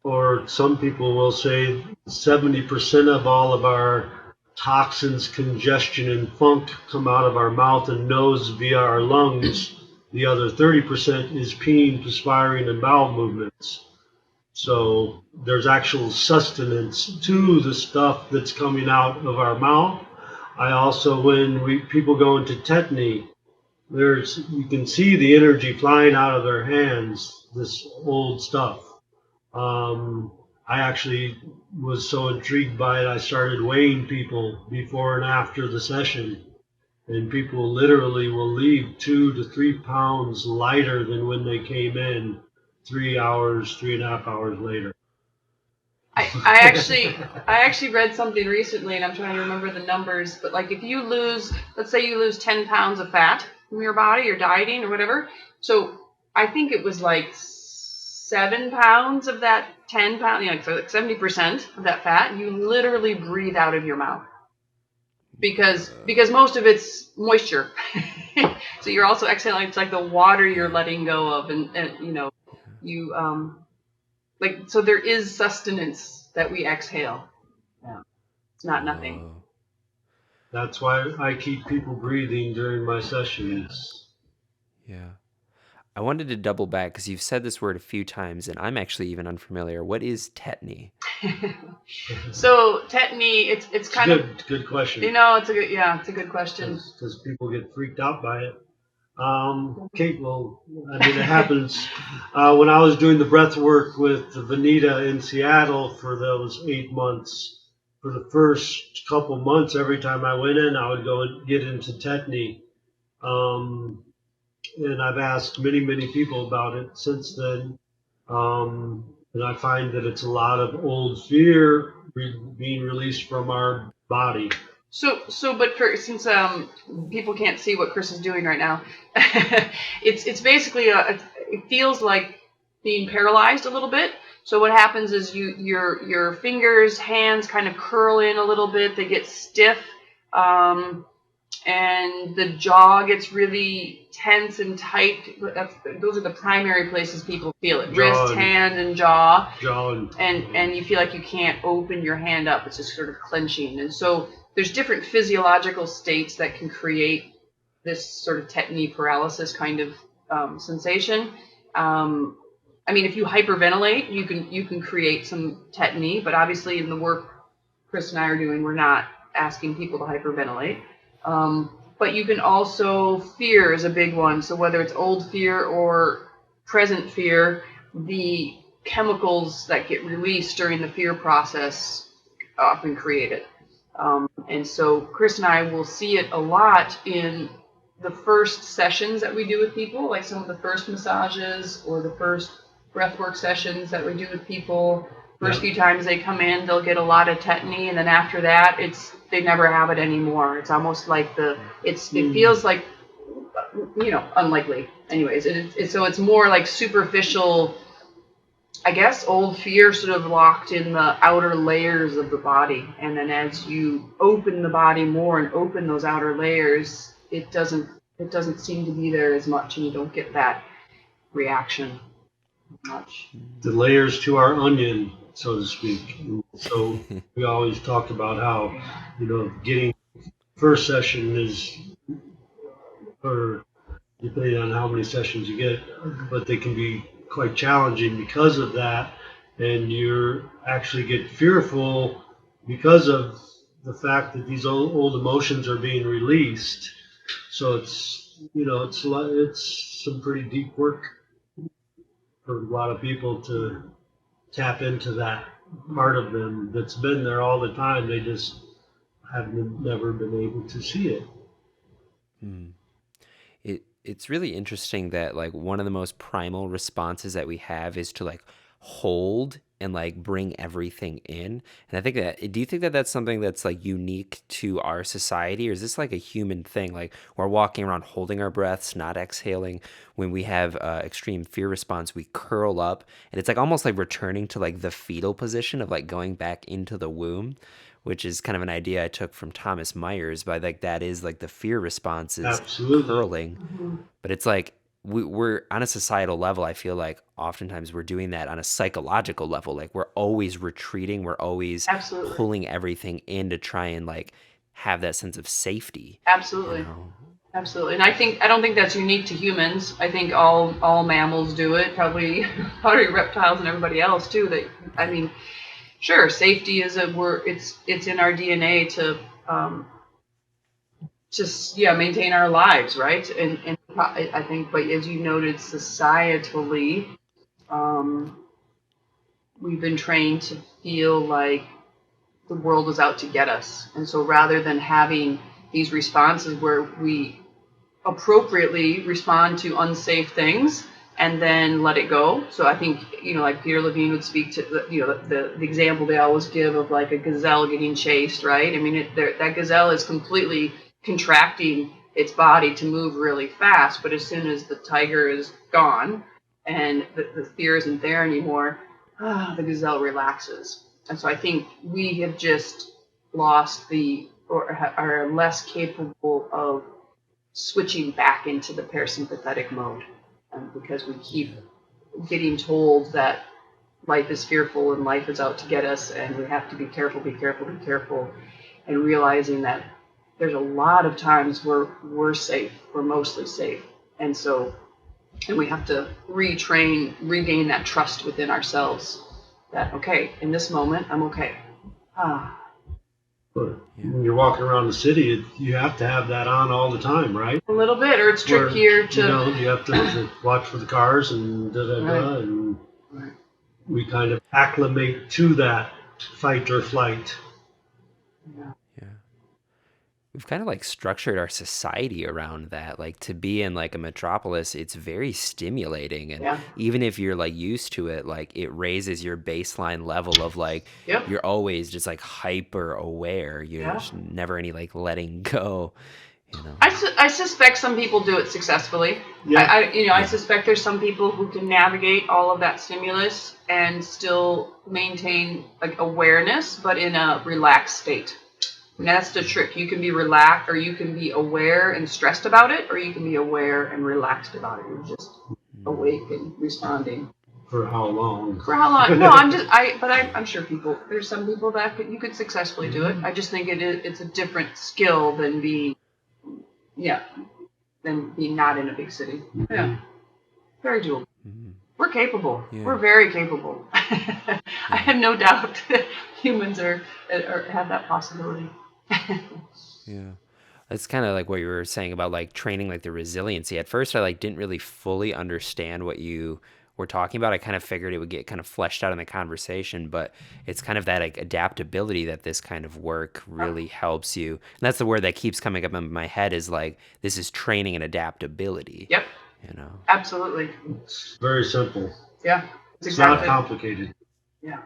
Speaker 3: Or some people will say 70% of all of our toxins, congestion, and funk come out of our mouth and nose via our lungs. The other 30% is peeing, perspiring, and bowel movements. So there's actual sustenance to the stuff that's coming out of our mouth. I also, when people go into tetany, you can see the energy flying out of their hands, this old stuff. I actually was so intrigued by it, I started weighing people before and after the session. And people literally will leave 2 to 3 pounds lighter than when they came in 3.5 hours later.
Speaker 2: I actually read something recently, and I'm trying to remember the numbers, but like if you let's say you lose 10 pounds of fat from your body, you're dieting or whatever. So I think it was like 7 pounds of that 10 pound, so like 70% of that fat, you literally breathe out of your mouth. Because most of it's moisture. So you're also exhaling, it's like the water you're letting go of, and so there is sustenance that we exhale. Yeah. It's not nothing.
Speaker 3: That's why I keep people breathing during my sessions.
Speaker 1: Yeah. I wanted to double back because you've said this word a few times, and I'm actually even unfamiliar. What is tetany?
Speaker 2: So tetany, it's kind of
Speaker 3: good question.
Speaker 2: It's a good question.
Speaker 3: Because people get freaked out by it. Okay, well, I mean, it happens. When I was doing the breath work with Vanita in Seattle for those 8 months, for the first couple months, every time I went in, I would go and get into tetany. And I've asked many, many people about it since then. And I find that it's a lot of old fear being released from our body.
Speaker 2: But since people can't see what Chris is doing right now, it's basically it feels like being paralyzed a little bit. So what happens is your fingers, hands kind of curl in a little bit. They get stiff, and the jaw gets really tense and tight. Those are the primary places people feel it: wrist, hand, and jaw. And you feel like you can't open your hand up. It's just sort of clenching. And so there's different physiological states that can create this sort of tetany paralysis kind of sensation. I mean, if you hyperventilate, you can create some tetany, but obviously in the work Chris and I are doing, we're not asking people to hyperventilate. But you can also, fear is a big one. So whether it's old fear or present fear, the chemicals that get released during the fear process often create it. And so Chris and I will see it a lot in the first sessions that we do with people, like some of the first massages or the first breathwork sessions that we do with people. First few times they come in, they'll get a lot of tetany, and then after that, they never have it anymore. It's almost like it feels like, unlikely. Anyways, so it's more like superficial, I guess, old fear sort of locked in the outer layers of the body. And then as you open the body more and open those outer layers, it doesn't seem to be there as much, and you don't get that reaction much.
Speaker 3: The layers to our onion, so to speak. So we always talk about how, getting first session is, or depending on how many sessions you get, but they can be quite challenging because of that, and you actually get fearful because of the fact that these old emotions are being released. So it's some pretty deep work for a lot of people to tap into that part of them that's been there all the time. They just have never been able to see it.
Speaker 1: It's really interesting that like one of the most primal responses that we have is to like hold and like bring everything in. And I think do you think that that's something that's like unique to our society, or is this like a human thing? Like we're walking around holding our breaths, not exhaling. When we have extreme fear response, we curl up, and it's like almost like returning to like the fetal position of like going back into the womb. which is kind of an idea I took from Thomas Myers, but like that is like the fear response is
Speaker 3: Absolutely.
Speaker 1: curling.
Speaker 2: Mm-hmm.
Speaker 1: But it's like we're on a societal level, I feel like oftentimes we're doing that on a psychological level. Like we're always retreating, we're always
Speaker 2: Absolutely.
Speaker 1: pulling everything in to try and like have that sense of safety.
Speaker 2: Absolutely.
Speaker 1: You know?
Speaker 2: Absolutely. And I don't think that's unique to humans. I think all mammals do it, probably reptiles and everybody else too. That, I mean, sure, safety is a word. It's in our DNA to just maintain our lives, right? And I think, but as you noted, societally, we've been trained to feel like the world is out to get us, and so rather than having these responses where we appropriately respond to unsafe things and then let it go. So I think, like Peter Levine would speak to the example they always give of like a gazelle getting chased, right? I mean, that gazelle is completely contracting its body to move really fast, but as soon as the tiger is gone and the fear isn't there anymore, the gazelle relaxes. And so I think we have just lost or are less capable of switching back into the parasympathetic mode, because we keep getting told that life is fearful and life is out to get us and we have to be careful, and realizing that there's a lot of times where we're safe, we're mostly safe. And we have to regain that trust within ourselves that, okay, in this moment, I'm okay.
Speaker 3: But when you're walking around the city, you have to have that on all the time, right?
Speaker 2: A little bit, or it's trickier to...
Speaker 3: You have to watch for the cars and da-da-da, and
Speaker 2: Right.
Speaker 3: we kind of acclimate to that fight or flight.
Speaker 1: Yeah. We've kind of like structured our society around that. Like to be in like a metropolis, it's very stimulating. And even if you're like used to it, like it raises your baseline level of like, you're always just like hyper aware. You're just never any like letting go.
Speaker 2: I suspect some people do it successfully. I suspect there's some people who can navigate all of that stimulus and still maintain like awareness, but in a relaxed state. And that's the trick. You can be relaxed, or you can be aware and stressed about it, or you can be aware and relaxed about it. You're just awake and responding.
Speaker 3: For how long?
Speaker 2: No, I'm sure there's some people that you could successfully do it. I just think it's a different skill than being not in a big city.
Speaker 3: Mm-hmm.
Speaker 2: Yeah. Very doable.
Speaker 1: Mm-hmm.
Speaker 2: We're capable.
Speaker 1: Yeah.
Speaker 2: We're very capable. I have no doubt that humans have that possibility.
Speaker 1: Yeah. That's kind of like what you were saying about like training like the resiliency. At first I like didn't really fully understand what you were talking about. I kind of figured it would get kind of fleshed out in the conversation, but it's kind of that like adaptability that this kind of work really helps you. And that's the word that keeps coming up in my head is like, this is training and adaptability.
Speaker 2: Yep. Absolutely.
Speaker 3: It's very simple.
Speaker 2: Yeah.
Speaker 3: It's not complicated.
Speaker 2: Yeah.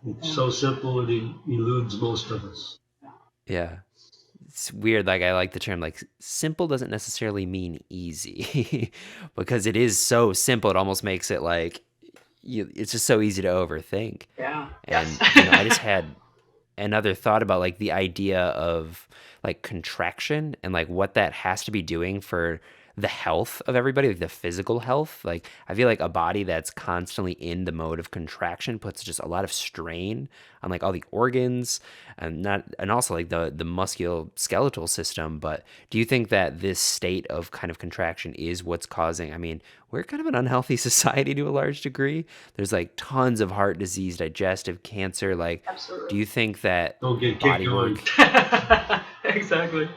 Speaker 3: It's so simple it eludes most of us.
Speaker 1: Yeah. It's weird. Like I like the term like simple doesn't necessarily mean easy because it is so simple. It almost makes it like it's just so easy to overthink.
Speaker 2: Yeah.
Speaker 1: And I just had another thought about like the idea of like contraction and like what that has to be doing for the health of everybody, like the physical health. Like I feel like a body that's constantly in the mode of contraction puts just a lot of strain on like all the organs and also like the musculoskeletal system. But do you think that this state of kind of contraction is what's causing, I mean, we're kind of an unhealthy society to a large degree. There's like tons of heart disease, digestive cancer. Like,
Speaker 2: absolutely.
Speaker 1: Do you think that
Speaker 3: don't get
Speaker 1: bodywork?
Speaker 2: Exactly.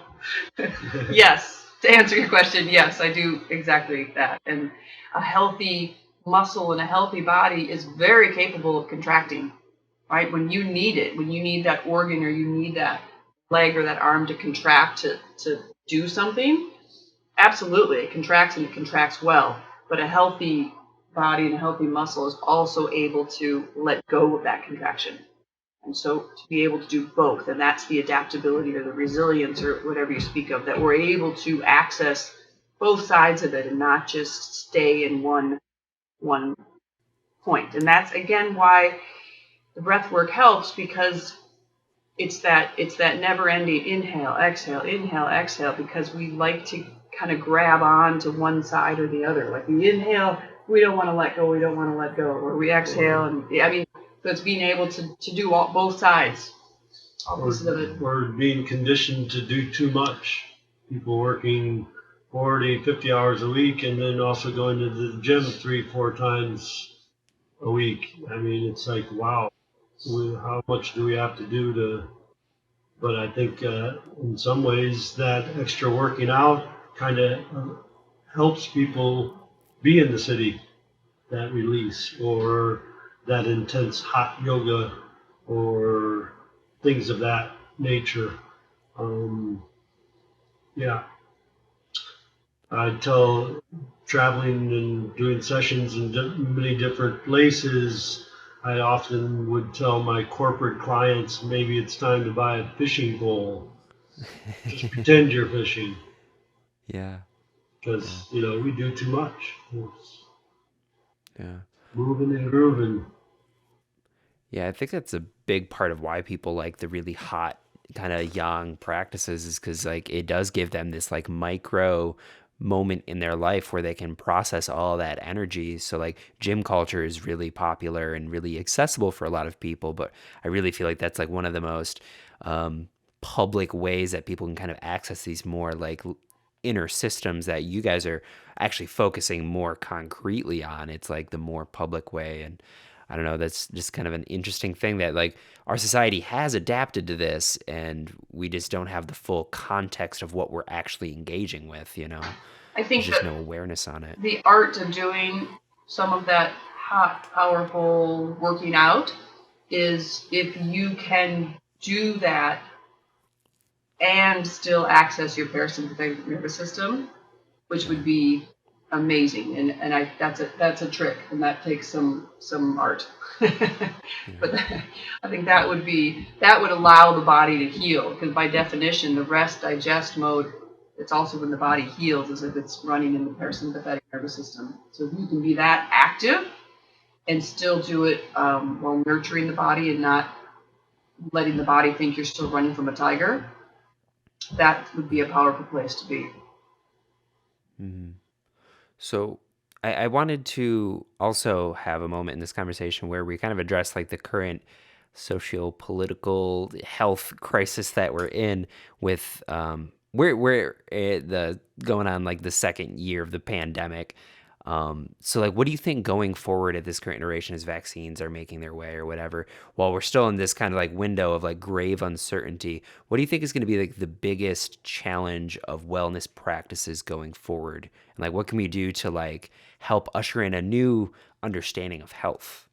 Speaker 2: Yes. To answer your question, yes, I do exactly that. And a healthy muscle and a healthy body is very capable of contracting, right? When you need it, when you need that organ or you need that leg or that arm to contract to do something, absolutely, it contracts and it contracts well. But a healthy body and a healthy muscle is also able to let go of that contraction. And so to be able to do both, and that's the adaptability or the resilience or whatever you speak of, that we're able to access both sides of it and not just stay in one point. And that's, again, why the breath work helps, because it's that never-ending inhale, exhale, because we like to kind of grab on to one side or the other. Like we inhale, we don't want to let go, or we exhale, and so it's being able to do both sides, all pieces of it.
Speaker 3: Or being conditioned to do too much. People working 40, 50 hours a week, and then also going to the gym 3-4 times a week. I mean, it's like, wow, how much do we have to do to? But I think in some ways that extra working out kind of helps people be in the city, that release, or that intense hot yoga, or things of that nature. Yeah. I tell traveling and doing sessions in many different places, I often would tell my corporate clients maybe it's time to buy a fishing pole. Just pretend you're fishing.
Speaker 1: Yeah.
Speaker 3: Because, we do too much.
Speaker 1: Yeah.
Speaker 3: Moving and grooving.
Speaker 1: Yeah, I think that's a big part of why people like the really hot kind of yang practices is because like it does give them this like micro moment in their life where they can process all that energy. So like gym culture is really popular and really accessible for a lot of people, but I really feel like that's like one of the most public ways that people can kind of access these more like inner systems that you guys are actually focusing more concretely on. It's like the more public way. And I don't know, that's just kind of an interesting thing that like our society has adapted to this and we just don't have the full context of what we're actually engaging with,
Speaker 2: I think
Speaker 1: There's just
Speaker 2: that
Speaker 1: no awareness on it.
Speaker 2: the art of doing some of that hot, powerful working out is if you can do that and still access your parasympathetic nervous system, which would be amazing. And that's a trick, and that takes some art. But I think that would allow the body to heal, because by definition, the rest digest mode, it's also when the body heals, as if it's running in the parasympathetic nervous system. So if you can be that active and still do it while nurturing the body and not letting the body think you're still running from a tiger, that would be a powerful place to be.
Speaker 1: Mm-hmm. So I wanted to also have a moment in this conversation where we kind of address like the current socio-political health crisis that we're in with we're the going on like the second year of the pandemic. So like, what do you think going forward at this current iteration as vaccines are making their way or whatever, while we're still in this kind of like window of like grave uncertainty, what do you think is going to be like the biggest challenge of wellness practices going forward? And like, what can we do to like help usher in a new understanding of health?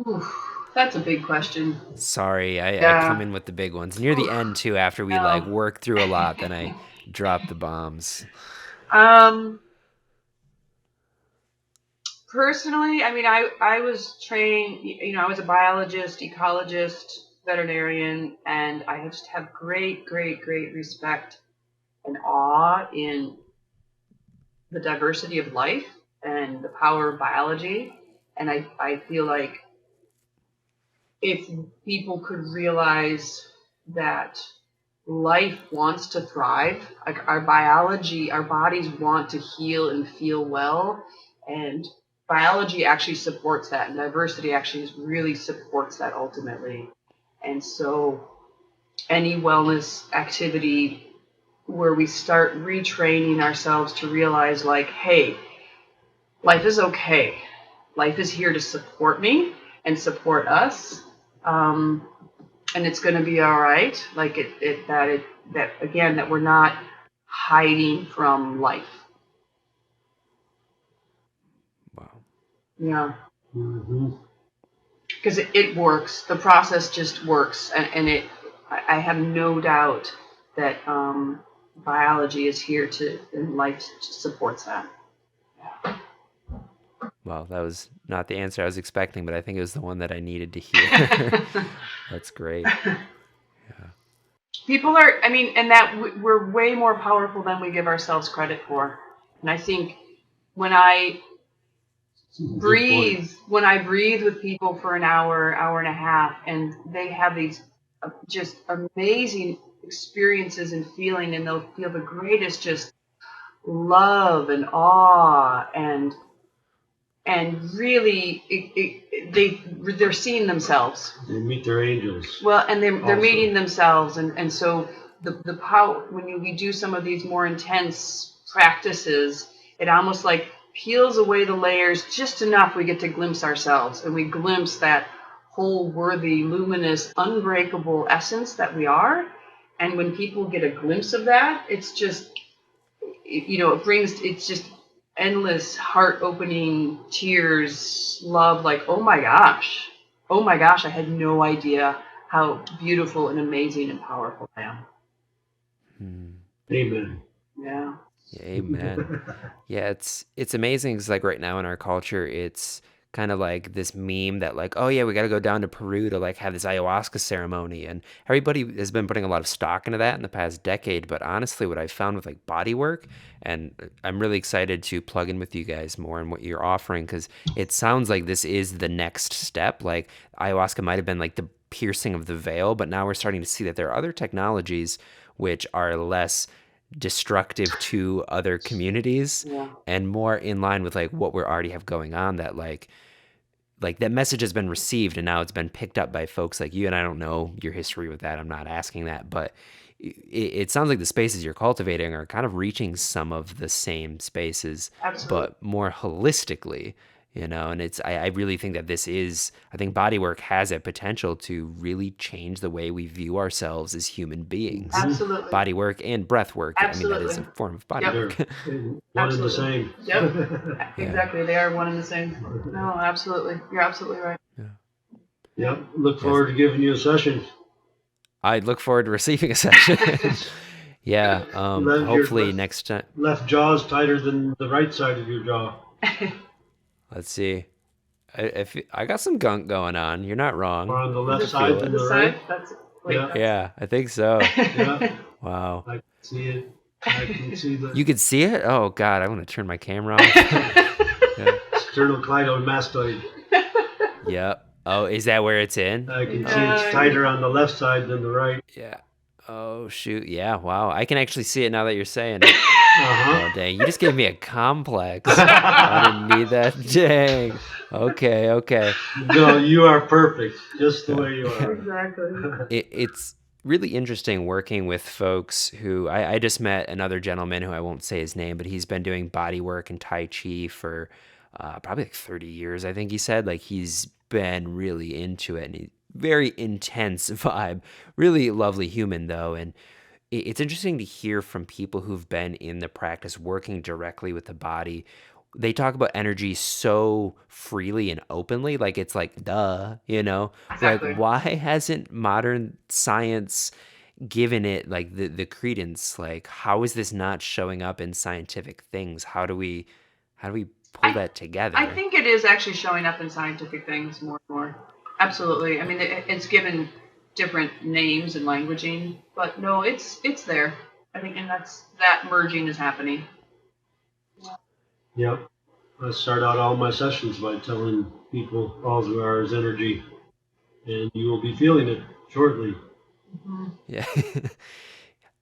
Speaker 2: Oof, that's a big question.
Speaker 1: Sorry, I
Speaker 2: Yeah.
Speaker 1: come in with the big ones near the end too, after we like
Speaker 2: No.
Speaker 1: work through a lot, then I drop the bombs.
Speaker 2: Personally, I was trained, I was a biologist, ecologist, veterinarian, and I just have great, great, great respect and awe in the diversity of life and the power of biology. And I feel like if people could realize that life wants to thrive, like our biology, our bodies want to heal and feel well, and biology actually supports that, and diversity actually really supports that ultimately. And so any wellness activity where we start retraining ourselves to realize like, hey, life is okay. Life is here to support me and support us. And it's going to be all right. Like that again, that we're not hiding from life.
Speaker 1: Wow.
Speaker 2: Yeah.
Speaker 3: Mm-hmm.
Speaker 2: Because it works. The process just works. And I have no doubt that biology is here and life supports that.
Speaker 1: Well, that was not the answer I was expecting, but I think it was the one that I needed to hear. That's great. Yeah.
Speaker 2: People are, and that we're way more powerful than we give ourselves credit for. And I think when I breathe. When I breathe with people for an hour, hour and a half, and they have these just amazing experiences and feeling, and they'll feel the greatest just love and awe, and really they're seeing themselves.
Speaker 3: They meet their angels.
Speaker 2: Well, and they're meeting themselves, and so the power when we do some of these more intense practices, it almost like peels away the layers just enough we get to glimpse ourselves, and we glimpse that whole worthy, luminous, unbreakable essence that we are. And when people get a glimpse of that, it's just, it's just endless heart-opening tears, love, like, oh my gosh, I had no idea how beautiful and amazing and powerful I am.
Speaker 3: Amen.
Speaker 2: Yeah.
Speaker 1: Amen. Yeah, it's amazing because like right now in our culture, it's kind of like this meme that like, oh yeah, we got to go down to Peru to like have this ayahuasca ceremony, and everybody has been putting a lot of stock into that in the past decade. But honestly, what I found with like body work, and I'm really excited to plug in with you guys more in what you're offering, because it sounds like this is the next step. Like ayahuasca might have been like the piercing of the veil, but now we're starting to see that there are other technologies which are less destructive to other communities and more in line with like what we already have going on, that like that message has been received and now it's been picked up by folks like you. And I don't know your history with that, I'm not asking that, but it sounds like the spaces you're cultivating are kind of reaching some of the same spaces. Absolutely. But more holistically, and I really think that I think bodywork has a potential to really change the way we view ourselves as human beings.
Speaker 2: Absolutely.
Speaker 1: Bodywork and breath work.
Speaker 2: Absolutely.
Speaker 1: I mean, that is a form of bodywork.
Speaker 2: Yep.
Speaker 3: One and the same.
Speaker 2: Yep. Exactly. They are one and the same. No, absolutely. You're absolutely right.
Speaker 1: Yeah.
Speaker 3: Yep. Look forward to giving you a session.
Speaker 1: I look forward to receiving a session. Yeah. Hopefully next time.
Speaker 3: Left jaw is tighter than the right side of your jaw.
Speaker 1: Let's see. I got some gunk going on. You're not wrong.
Speaker 3: Or on the left side than the right.
Speaker 1: Yeah, I think so.
Speaker 3: Yeah.
Speaker 1: Wow.
Speaker 3: I can see it. I can see the.
Speaker 1: You could see it? Oh God, I want to turn my camera off. Yeah.
Speaker 3: Sternocleidomastoid.
Speaker 1: Yep. Oh, is that where it's in?
Speaker 3: I can see it's tighter on the left side than the right.
Speaker 1: Yeah. Oh shoot. Yeah. Wow. I can actually see it now that you're saying it. Oh dang! You just gave me a complex. I didn't need that. Dang. Okay.
Speaker 3: No, you are perfect, just the way you are.
Speaker 2: Exactly.
Speaker 1: It's really interesting working with folks who I just met another gentleman who I won't say his name, but he's been doing body work and Tai Chi for probably like 30 years. I think he said, like, he's been really into it, and he's very intense vibe, really lovely human though. And it's interesting to hear from people who've been in the practice working directly with the body. They talk about energy so freely and openly, like it's like, duh,
Speaker 2: Exactly.
Speaker 1: Like, why hasn't modern science given it like the credence? Like, how is this not showing up in scientific things? How do we pull that together?
Speaker 2: I think it is actually showing up in scientific things more and more. Absolutely. I mean, it's given different names and languaging, but no, it's there. I think, and that merging is happening.
Speaker 3: Yep. I start out all my sessions by telling people all you are is energy, and you will be feeling it shortly.
Speaker 2: Mm-hmm.
Speaker 1: Yeah.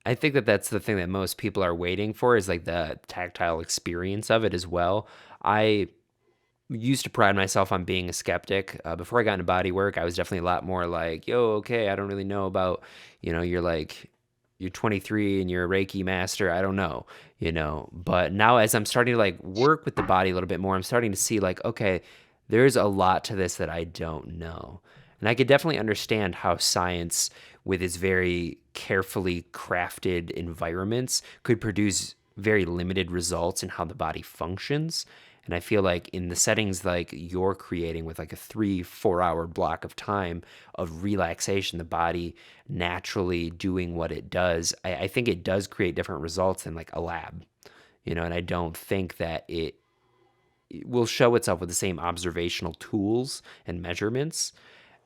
Speaker 1: I think that's the thing that most people are waiting for, is like the tactile experience of it as well. I used to pride myself on being a skeptic. Before I got into body work, I was definitely a lot more like, yo, okay, I don't really know about, you're 23 and you're a Reiki master. I don't know, but now as I'm starting to like work with the body a little bit more, I'm starting to see like, okay, there's a lot to this that I don't know. And I could definitely understand how science, with its very carefully crafted environments, could produce very limited results in how the body functions. And I feel like in the settings like you're creating, with like a 3-4 hour block of time of relaxation, the body naturally doing what it does, I think it does create different results than like a lab, and I don't think that it will show itself with the same observational tools and measurements.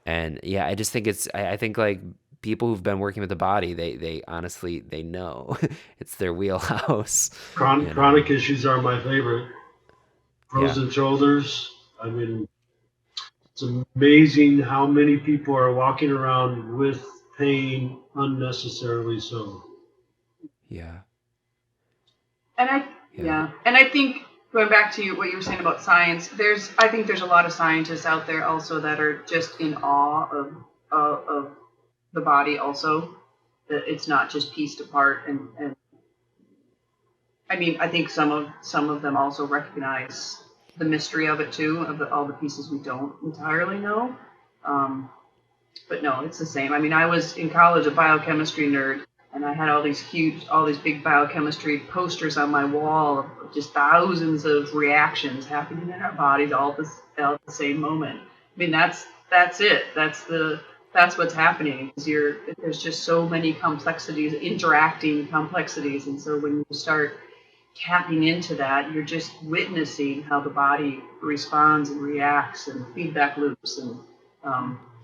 Speaker 1: And yeah, I just think I think like people who've been working with the body, they honestly, they know it's their wheelhouse.
Speaker 3: Chronic issues are my favorite. Frozen shoulders, I mean, it's amazing how many people are walking around with pain unnecessarily so.
Speaker 1: Yeah.
Speaker 2: And I think going back to what you were saying about science, I think there's a lot of scientists out there also that are just in awe of the body also, that it's not just pieced apart, and I mean, I think some of them also recognize the mystery of it too, of all the pieces we don't entirely know. But no, it's the same. I mean, I was in college a biochemistry nerd, and I had all these big biochemistry posters on my wall of just thousands of reactions happening in our bodies all at the same moment. I mean, that's it. That's what's happening. There's just so many complexities, interacting complexities, and so when you start tapping into that, you're just witnessing how the body responds and reacts, and feedback loops, and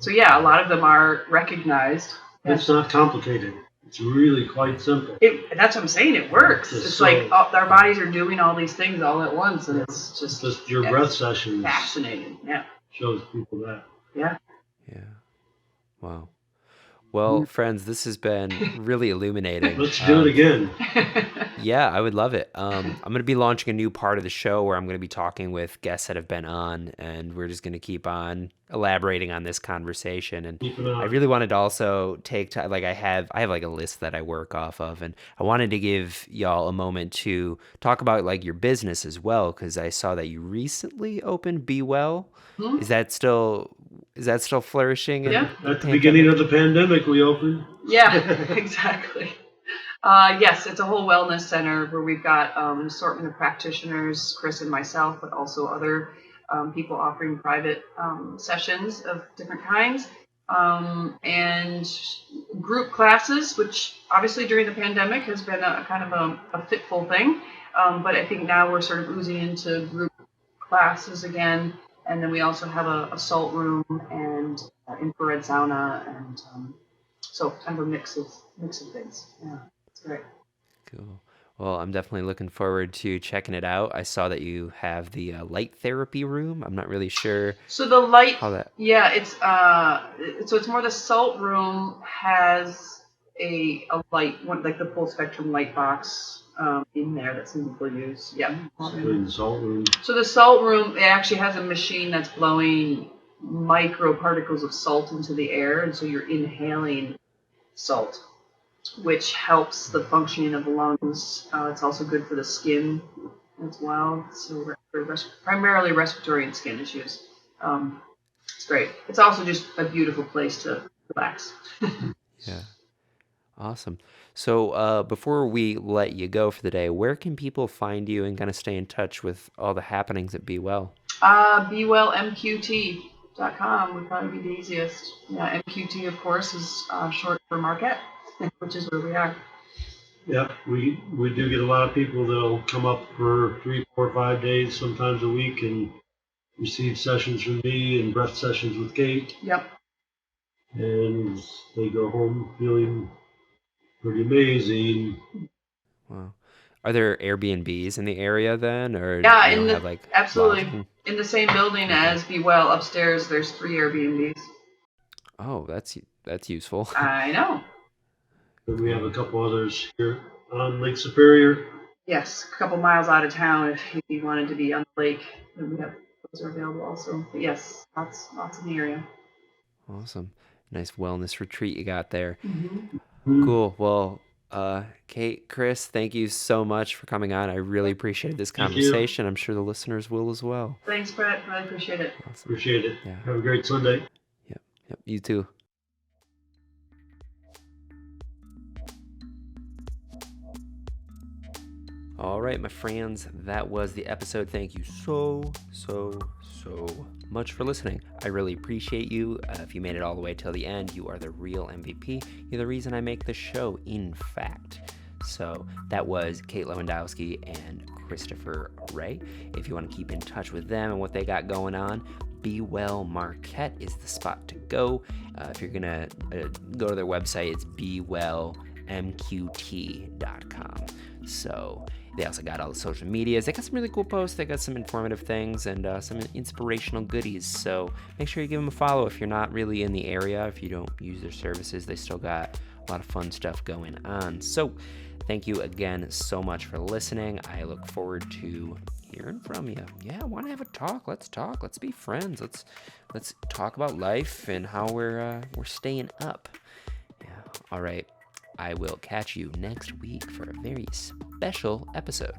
Speaker 2: so yeah, a lot of them are recognized.
Speaker 3: It's not complicated. It's really quite simple.
Speaker 2: That's what I'm saying. It works. It's like our bodies are doing all these things all at once, and it's just
Speaker 3: your breath sessions.
Speaker 2: Fascinating. Yeah.
Speaker 3: Shows people that.
Speaker 2: Yeah.
Speaker 1: Yeah. Wow. Well, friends, this has been really illuminating.
Speaker 3: Let's do it again.
Speaker 1: Yeah, I would love it. I'm going to be launching a new part of the show where I'm going to be talking with guests that have been on, and we're just going to keep on elaborating on this conversation. And I really wanted to also take time, like I have like a list that I work off of, and I wanted to give y'all a moment to talk about like your business as well, because I saw that you recently opened Be Well. Mm-hmm. Is that still flourishing?
Speaker 2: Yeah.
Speaker 3: At the beginning of the pandemic, we opened.
Speaker 2: Yeah, exactly. Yes, it's a whole wellness center where we've got an assortment of practitioners, Chris and myself, but also other people offering private sessions of different kinds, and group classes, which obviously during the pandemic has been a kind of a fitful thing. But I think now we're sort of oozing into group classes again. And then we also have a salt room and infrared sauna, and so kind of a mix of things. Yeah, it's great.
Speaker 1: Cool. Well, I'm definitely looking forward to checking it out. I saw that you have the light therapy room. I'm not really sure.
Speaker 2: So the light,
Speaker 1: how that.
Speaker 2: Yeah, it's more the salt room has a light one, like the full spectrum light box. In there that some people use. Yeah.
Speaker 3: The salt room.
Speaker 2: So the salt room, it actually has a machine that's blowing microparticles of salt into the air, and so you're inhaling salt, which helps the functioning of the lungs. It's also good for the skin as well. So primarily respiratory and skin issues. It's great. It's also just a beautiful place to relax.
Speaker 1: Yeah. Awesome. So before we let you go for the day, where can people find you and kind of stay in touch with all the happenings at Be Well?
Speaker 2: BeWellMQT.com would probably be the easiest. Yeah, MQT, of course, is short for Marquette, which is where we are.
Speaker 3: Yeah, we do get a lot of people that'll come up for 3, 4, 5 days, sometimes a week, and receive sessions from me and breath sessions with Kate.
Speaker 2: Yep.
Speaker 3: And they go home feeling pretty amazing.
Speaker 1: Wow. Are there Airbnbs in the area then, or
Speaker 2: yeah,
Speaker 1: absolutely
Speaker 2: lodging? In the same building as Be Well upstairs, there's 3 Airbnbs.
Speaker 1: Oh, that's useful.
Speaker 2: I know.
Speaker 3: And we have a couple others here on Lake Superior.
Speaker 2: Yes, a couple miles out of town. If you wanted to be on the lake, then we have those are available also. But yes, lots in the area.
Speaker 1: Awesome. Nice wellness retreat you got there.
Speaker 2: Mm-hmm.
Speaker 1: Cool. Well, Kate, Chris, thank you so much for coming on. I really appreciated this conversation. I'm sure the listeners will as well.
Speaker 2: Thanks, Brett. I appreciate it.
Speaker 3: Awesome. Appreciate it.
Speaker 1: Yeah.
Speaker 3: Have a great Sunday.
Speaker 1: Yep. You too. All right, my friends, that was the episode. Thank you so much for listening. I really appreciate you. If you made it all the way till the end, you are the real MVP. You're the reason I make this show, in fact. So that was Kate Lewandowski and Christopher Ray. If you want to keep in touch with them and what they got going on, Be Well Marquette is the spot to go. If you're going to go to their website, it's bewellmqt.com. So they also got all the social medias. They got some really cool posts. They got some informative things and some inspirational goodies. So make sure you give them a follow if you're not really in the area. If you don't use their services, they still got a lot of fun stuff going on. So thank you again so much for listening. I look forward to hearing from you. Yeah, I want to have a talk. Let's talk. Let's be friends. Let's talk about life and how we're staying up. Yeah. All right. I will catch you next week for a very special episode.